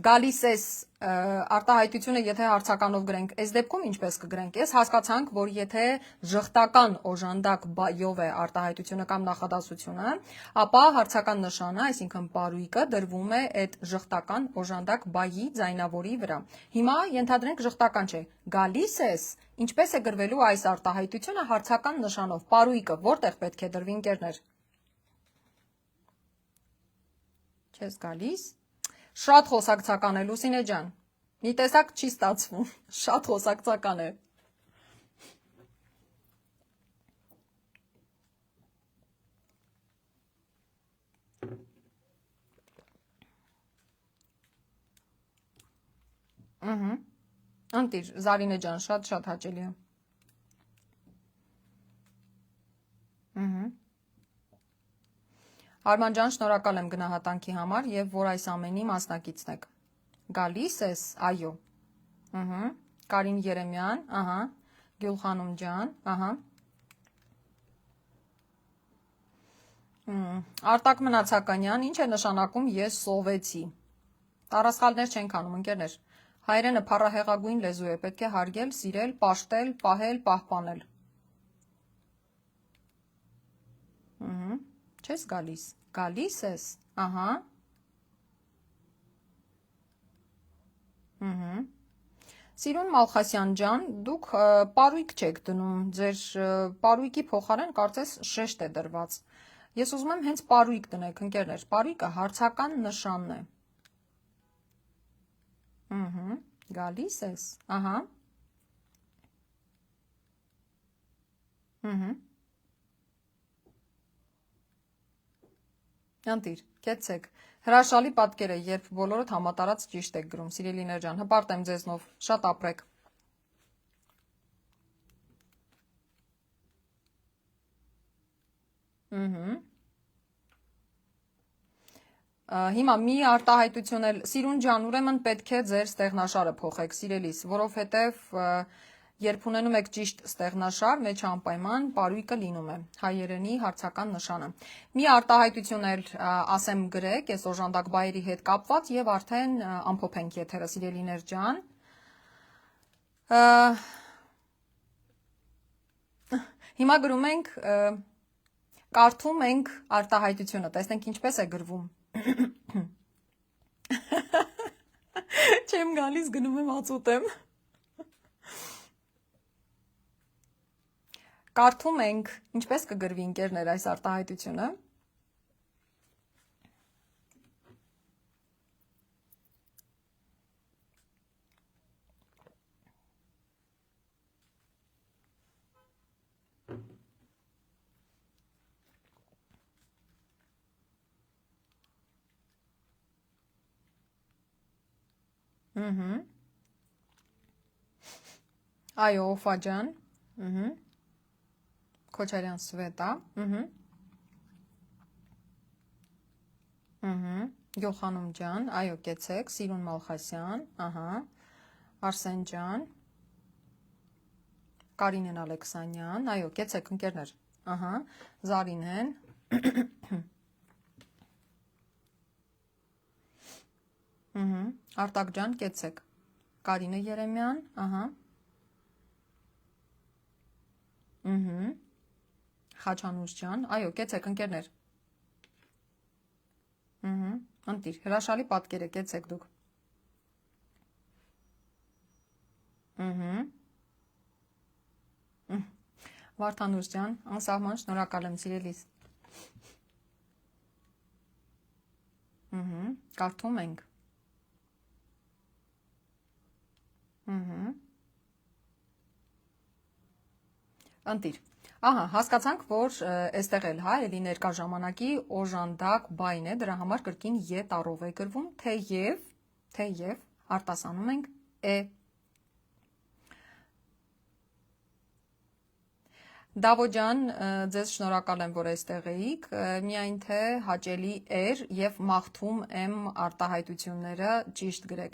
գալիս ես արտահայտությունը, եթե հարցականով գրենք, այս դեպքում ինչպես կգրենք, ես հասկացանք, որ եթե ժխտական օժանդակ բայով է արտահայտությունը կամ նախադասությունը, ապա հարցական նշանը, այսինքն պարույկը դրվում է այդ ժխտական օժանդակ բայի ձայնավորի վրա, հիմա ենթադրենք ժխտական չէ, գալիս ես, ինչպես է գրվելու այս արտահայտությունը հարցական նշանով, պարույկը որտեղ պետք է դրվի ընկերներ, չես գալիս, Շատ խոսակցական է, Լուսինե ջան, մի տեսակ չի ստացվում, շատ խոսակցական է, ընտիր, Զարինե ջան, շատ հաճելի է, Արման ջան, շնորհակալ եմ գնահատանքի համար եւ որ այս ամենի մասնակիցն եք։ Գալիս ես, այո։ Կարին Երեմյան, ահա, Գյուլխանում ջան, ահա։ Արտակ Մնացականյան, ինչ է նշանակում ես սովեցի։ Տարասխալներ չենք անում, ընկերներ։ Հայերենը փառահեղագույն լեզու է, պետք է հարգել, սիրել, պաշտել, պահել, պահպանել։ Չես գալիս, գալիս ես, ահա, Սիրուն Մալխասյան ջան, դուք պարույկ չեք դնում, ձեր պարույկի փոխարեն կարծես շեշտ է դրված, ես ուզում եմ հենց պարույկ դնեք, ընկերներ, պարույկը հարցական նշանն է, գալիս ես, ահա, Անտիր, կեցեք, հրաշալի պատկեր է, երբ բոլորդ համատարած ճիշտ եք գրում, սիրելիներ ջան, հպարտեմ ձեզնով, շատ ապրեք։ Հիմա մի արտահայտություն էլ, սիրուն ջան, ուրեմն պետք է ձեր ստեղնաշարը փոխեք, սիրելիս, որովհետև Երբ ունենում եք ճիշտ ստեղնաշար, մեջ անպայման պարույկը լինում է, հայերենի հարցական նշանը։ Մի արտահայտություն էլ ասեմ գրեք, ես օժանդակ բայերի հետ կապված եւ արդեն ամփոփենք եթերը, սիրելիներ ջան։ Հիմա գրում ենք կարդում ենք արտահայտությունը, տեսնենք ինչպես է գրվում։ Չեմ գալիս, գնում եմ ածուտեմ։ Կարդում ենք ինչպես կգրվի ընկերներ այս արտահայտությունը։ Այո, Օֆաջան, Քոչարյան Սվետա, Գյուլխանում ջան, այո, կեցեք, Սիրուն Մալխասյան, Արսեն ջան, Կարինեն Ալեքսանյան, այո, կեցեք ընկերներ, Զարինեն, Արտակ ջան, կեցեք, Կարինե Երեմյան, Խաչանուշ ջան, այո, կեցեք ընկերներ, ընտիր, հրաշալի պատկեր է, կեցեք դուք, Վարդանուշ ջան, անսահման շնորհակալ եմ սիրելիս, կարդում ենք, ընտիր, հասկացանք, որ այստեղ էլ էլի ներկա ժամանակի օժանդակ բայն է, դրա համար կրկին է տառով է գրվում, թեև արտասանում ենք է։ Դավո ջան, ձեզ շնորհակալ եմ, որ այստեղ էիք, միայն թե հաճելի էր եւ մաղթում եմ արտահայտությունները ճիշտ գրեք։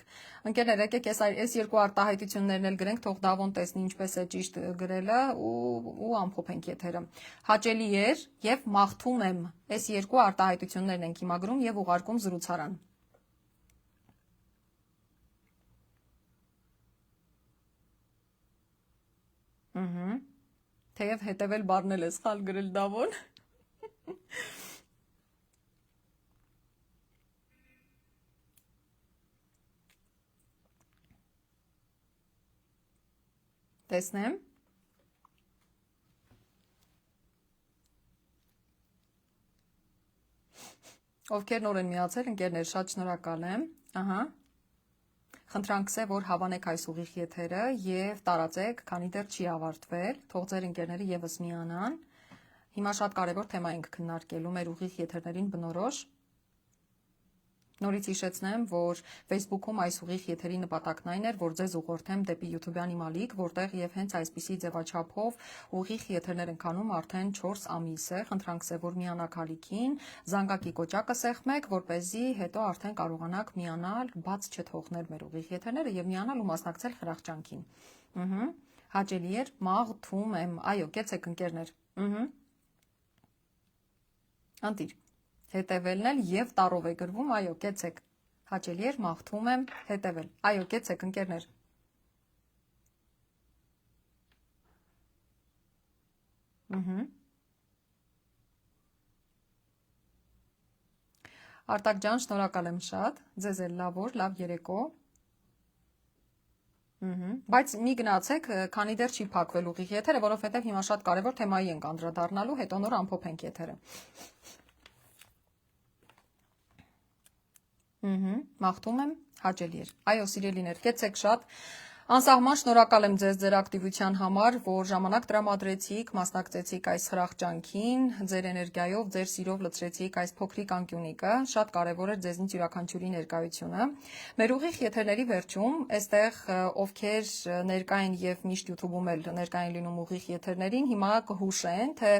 Ընկերներ, եկեք այս երկու արտահայտություններն էլ գրենք, թող Դավոն տեսնի ինչպես է ճիշտ գրելը ու ամփոփենք եթերը։ Հաճելի էր եւ մաղթում եմ։ Այս երկու արտահայտություններն ենք հիմա գրում եւ ուղարկում զրուցարան։ Թեև հետևել բառնել է սխալ գրել Դավոն։ Տեսնեմ։ Ովքեր նոր են միացել, ընկերներ, շատ շնորհակալ եմ։ Խնդրանքս է, որ հավանեք այս ուղիղ եթերը եւ տարածեք, քանի դեռ չի ավարտվել, թող ձեր ընկերները եւս միանան։ Հիմա շատ կարևոր թեմա ենք քննարկելու մեր ուղիղ եթերներին բնորոշ։ Նորից հիշեցնեմ, որ Facebook-ում այս ուղիղ եթերի նպատակն այն էր, որ ձեզ ուղղորդեմ դեպի YouTube-յան իմալիք, որտեղ եւ հենց այսպիսի ձևաչափով ուղիղ եթերներ ենք անում արդեն 4 ամիս է։ Խնդրանքս է, որ միանաք ալիքին, զանգակի կոճակը սեղմեք, որ เป զի հետո արդեն կարողանաք միանալ, բաց չթողնել մեր ուղիղ եթերները եւ միանալ ու մասնակցել խրախճանքին։ Հաճելի էր, մաղթում եմ։ Այո, կեցեք ընկերներ։ Անտիր հետևելն էլ եւ տառով է գրվում, այո, կեցեք, հաճելի էր, մաղթում եմ, հետևել, այո, կեցեք ընկերներ։ Արտակ ջան, շնորհակալ եմ շատ, ձեզ էլ լավ օր, լավ երեկո։ Բայց մի գնացեք, քանի դեռ չի փակվել ուղիղ եթերը, որովհետեւ հիմա շատ կարևոր թեմայի ենք անդրադառնալու, հետո նոր ամփոփենք եթերը։ Մաղթում եմ, հաճելի էր։ Այո, սիրելիներ, կեցեք շատ։ Անսահման շնորհակալ եմ ձեզ ձեր ակտիվության համար, որ ժամանակ տրամադրեցիք, մասնակցեցիք այս խրախճանքին, ձեր էներգիայով, ձեր սիրով լցրեցիք այս փոքրիկ անկյունիկը, շատ կարևոր էր ձեզնից յուրաքանչյուրի ներկայությունը։ Մեր ուղիղ եթերների վերջում, այստեղ ովքեր ներկա են եւ միշտ YouTube-ում էլ ներկա են լինում ուղիղ եթերներին, հիմա կհուշեն, թե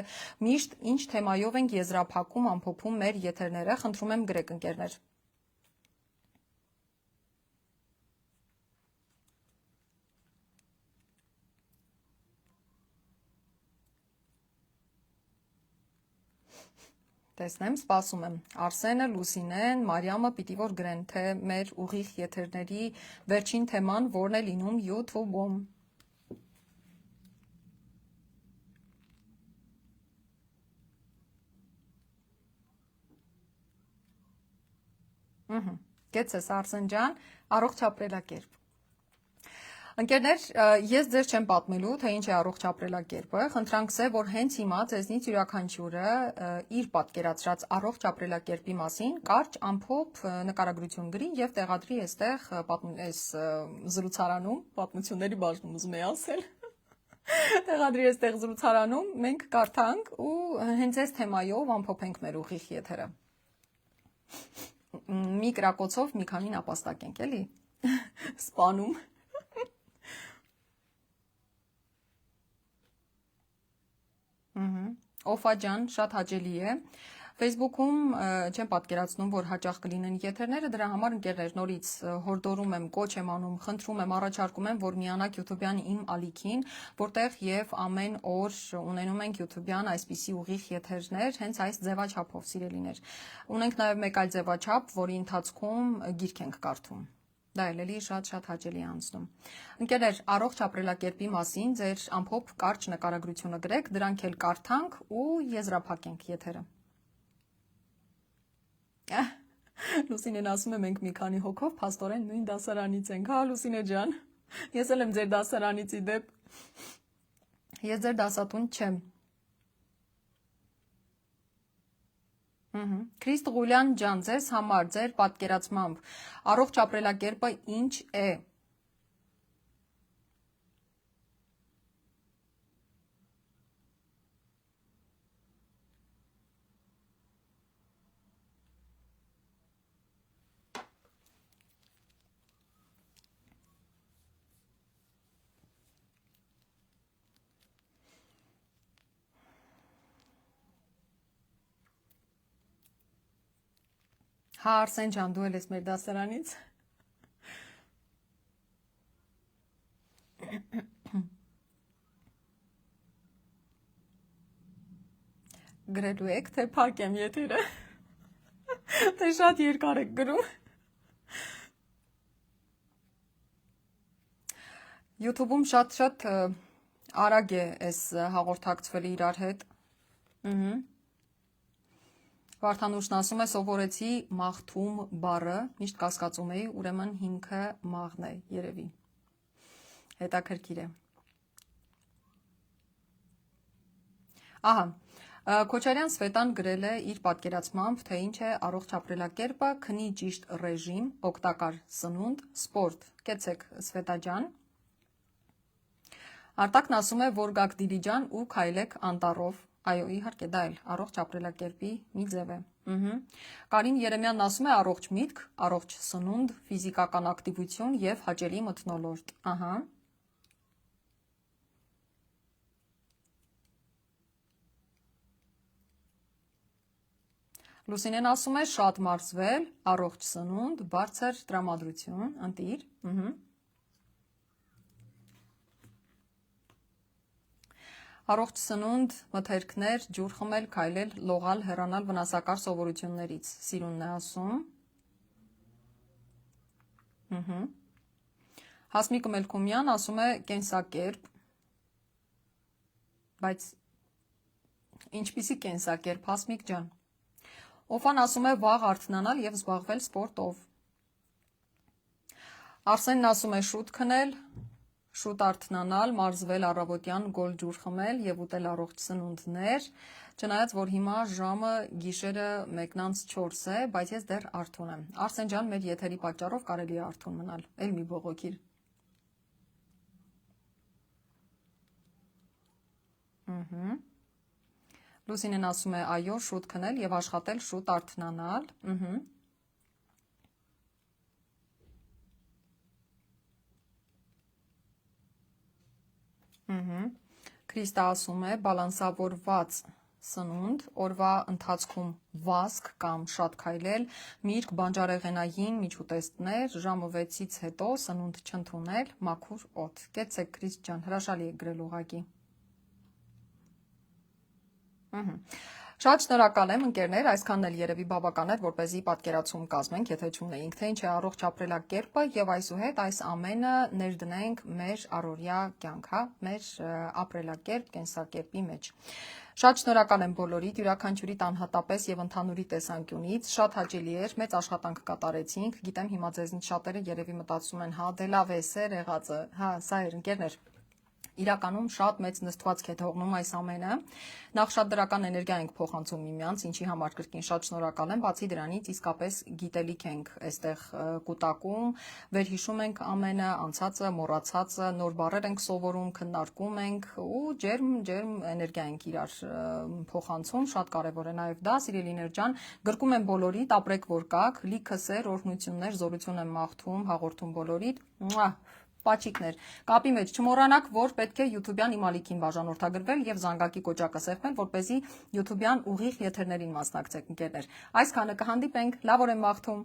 միշտ ինչ թեմայով ենք եզրափակում, ամփոփում մեր եթերները, խնդրում եմ գրեք ընկերներ։ Տեսնեմ, սպասում եմ։ Արսենը, Լուսինեն, Մարիամը պիտի որ գրեն, թե մեր ուղիղ եթերների վերջին թեման որն է լինում YouTube-ում։ Գեցես Արսեն ջան, առողջ ապրելակերպ։ Ընկերներ, ես ձեզ չեմ պատմելու, թե ինչ է առողջ ապրելակերպը, խնդրանքս է, որ հենց հիմա ձեզնից յուրաքանչյուրը իր պատկերացրած առողջ ապրելակերպի մասին կարճ ամփոփ նկարագրություն գրի եւ տեղադրի այստեղ այս զրուցարանում, պատմությունների բաժնում ուզում եի ասել։ Տեղադրի այստեղ զրուցարանում, մենք կարդանք ու հենց այս թեմայով ամփոփենք մեր ուղիղ եթերը։ Մի կրակոցով մի քանին ապաստակենք, էլի։ Սպանում։ Օֆա ջան, շատ հաճելի է։ Facebook-ում չեմ պատկերացնում, որ հաճախ կլինեն եթերները, դրա համար ընկերներ նորից հորդորում եմ, կոչ եմ անում, խնդրում եմ, առաջարկում եմ, որ միանաք YouTube-յան իմ ալիքին, որտեղ եւ ամեն օր ունենում ենք YouTube-յան այսպիսի ուղիղ եթերներ, հենց այս ձևաչափով, սիրելիներ։ Ունենք նաեւ մեկ այլ ձևաչափ, որի ընթացքում գիրք ենք կարդում։ Դա էլի շատ հաճելի է անցնում։ Ընկերներ, առողջ ապրելակերպի մասին ձեր ամփոփ կարճ նկարագրությունը գրեք, դրանք էլ կարդանք ու եզրափակենք եթերը։ Լուսինեն ասում է մենք մի քանի հոգով փաստորեն նույն դասարանից ենք, հա Լուսինե ջան։ Ես էլ եմ ձեր դասարանից ի դեպ։ Ես ձեր դասատուն չեմ։ Քրիստ Ղուլյան ջան, ձեզ համար, ձեր պատկերացմամբ առողջ ապրելակերպը ինչ է։ Հա Արսեն ջան, դու էլ ես մեր դասարանից։ Գրելու եք, թե փակեմ եթերը։ Թե շատ երկար եք գրում։ YouTube-ում շատ արագ է այս հաղորդակցվելը իրար հետ։ Վարդանուշն ասում է, սովորեցի մաղթում բառը, միշտ կասկածում էի, ուրեմն հիմքը մաղն է, երևի։ Հետաքրքիր է։ Ահա, Քոչարյան Սվետան գրել է իր պատկերացմամբ, թե ինչ է առողջ ապրելակերպը, քնի ճիշտ ռեժիմ, օգտակար սնունդ, սպորտ։ Կեցեք Սվետա ջան։ Արտակն ասում է, որ գաք Դիլիջան ու քայլեք անտառով։ Այո, իհարկե, դա էլ առողջ ապրելակերպի մի ձև է։ Կարին Երեմյանն ասում է առողջ միտք, առողջ սնունդ, ֆիզիկական ակտիվություն եւ հաճելի մթնոլորտ։ Ահա։ Լուսինեն ասում է շատ մարզվել, առողջ սնունդ, բարձր տրամադրություն, ընտիր։ Առողջ սնունդ, մթերքներ, ջուր խմել, քայլել, լողալ, հեռանալ վնասակար սովորություններից, սիրունն է ասում։ Հասմիկ Մելքումյան ասում է կենսակերպ, բայց ինչպիսի կենսակերպ, Հասմիկ ջան։ Օֆան ասում է վաղ արթնանալ եւ զբաղվել սպորտով։ Արսենն ասում է շուտ քնել, շուտ արթնանալ, մարզվել առավոտյան գոլ ջուր խմել եւ ուտել առողջ սնունդներ, չնայած որ հիմա ժամը գիշերը 1:04 է, բայց ես դեռ արթուն եմ։ Արսեն ջան, մեր եթերի պատճառով կարելի է արթուն մնալ։ Էլ մի բողոքիր։ Լուսինեն ասում է այո, շուտ քնել եւ աշխատել, շուտ արթնանալ։ Քրիստա ասում է բալանսավորված սնունդ, օրվա ընթացքում վազք կամ շատ քայլել, միրգ, բանջարեղենային միջուտեստներ, ժամը 6-ից հետո սնունդ չընդունել, մաքուր օդ։ Կեցեք Քրիստ ջան, հրաշալի է գրել ուղակի։ Շատ շնորհակալ եմ ընկերներ, այսքանն էլ երևի բավական էր, որպեսզի պատկերացում կազմենք, եթե չունեինք, թե ինչ է առողջ ապրելակերպը եւ այսուհետ այս ամենը ներդնենք մեր առօրյա կյանք, հա, մեր ապրելակերպ, կենսակերպի մեջ։ Շատ շնորհակալ եմ բոլորիդ, յուրաքանչյուրիդ անհատապես եւ ընդհանուրի տեսանկյունից, շատ հաճելի էր, մեծ աշխատանք կատարեցինք, գիտեմ հիմա ձեզնից շատերը երևի մտածում են, հա, դե լավ է, սեր եղածը, հա, սա էր ընկերներ։ Իրականում շատ մեծ նստվածք է թողնում այս ամենը։ Նախ շատ դրական էներգիա ենք փոխանցում միմյանց, ինչի համար կրկին շատ շնորհակալ եմ։ Բացի դրանից իսկապես գիտելիք ենք այստեղ կուտակում, վերհիշում ենք ամենը, անցածը, մոռացածը, նոր բառեր ենք սովորում, քննարկում ենք ու ջերմ էներգիա ենք իրար փոխանցում, շատ կարևոր է նաև դա, սիրելիներ ջան։ Գրկում եմ բոլորիդ, ապրեք որ կաք, լիքը սեր, օրհնություններ, զորություն եմ մաղթում, հաղորդում բոլորիդ։ Պաչիկներ, կապի մեջ չմոռանաք, որ պետք է YouTube-յան իմ ալիքին բաժանորդագրվել եւ զանգակի կոճակը սեղմել, որպեսզի YouTube-յան ուղիղ եթերներին մասնակցեք ընկերներ։ Այսքանը կհանդիպենք, լավ օր եմ մաղթում։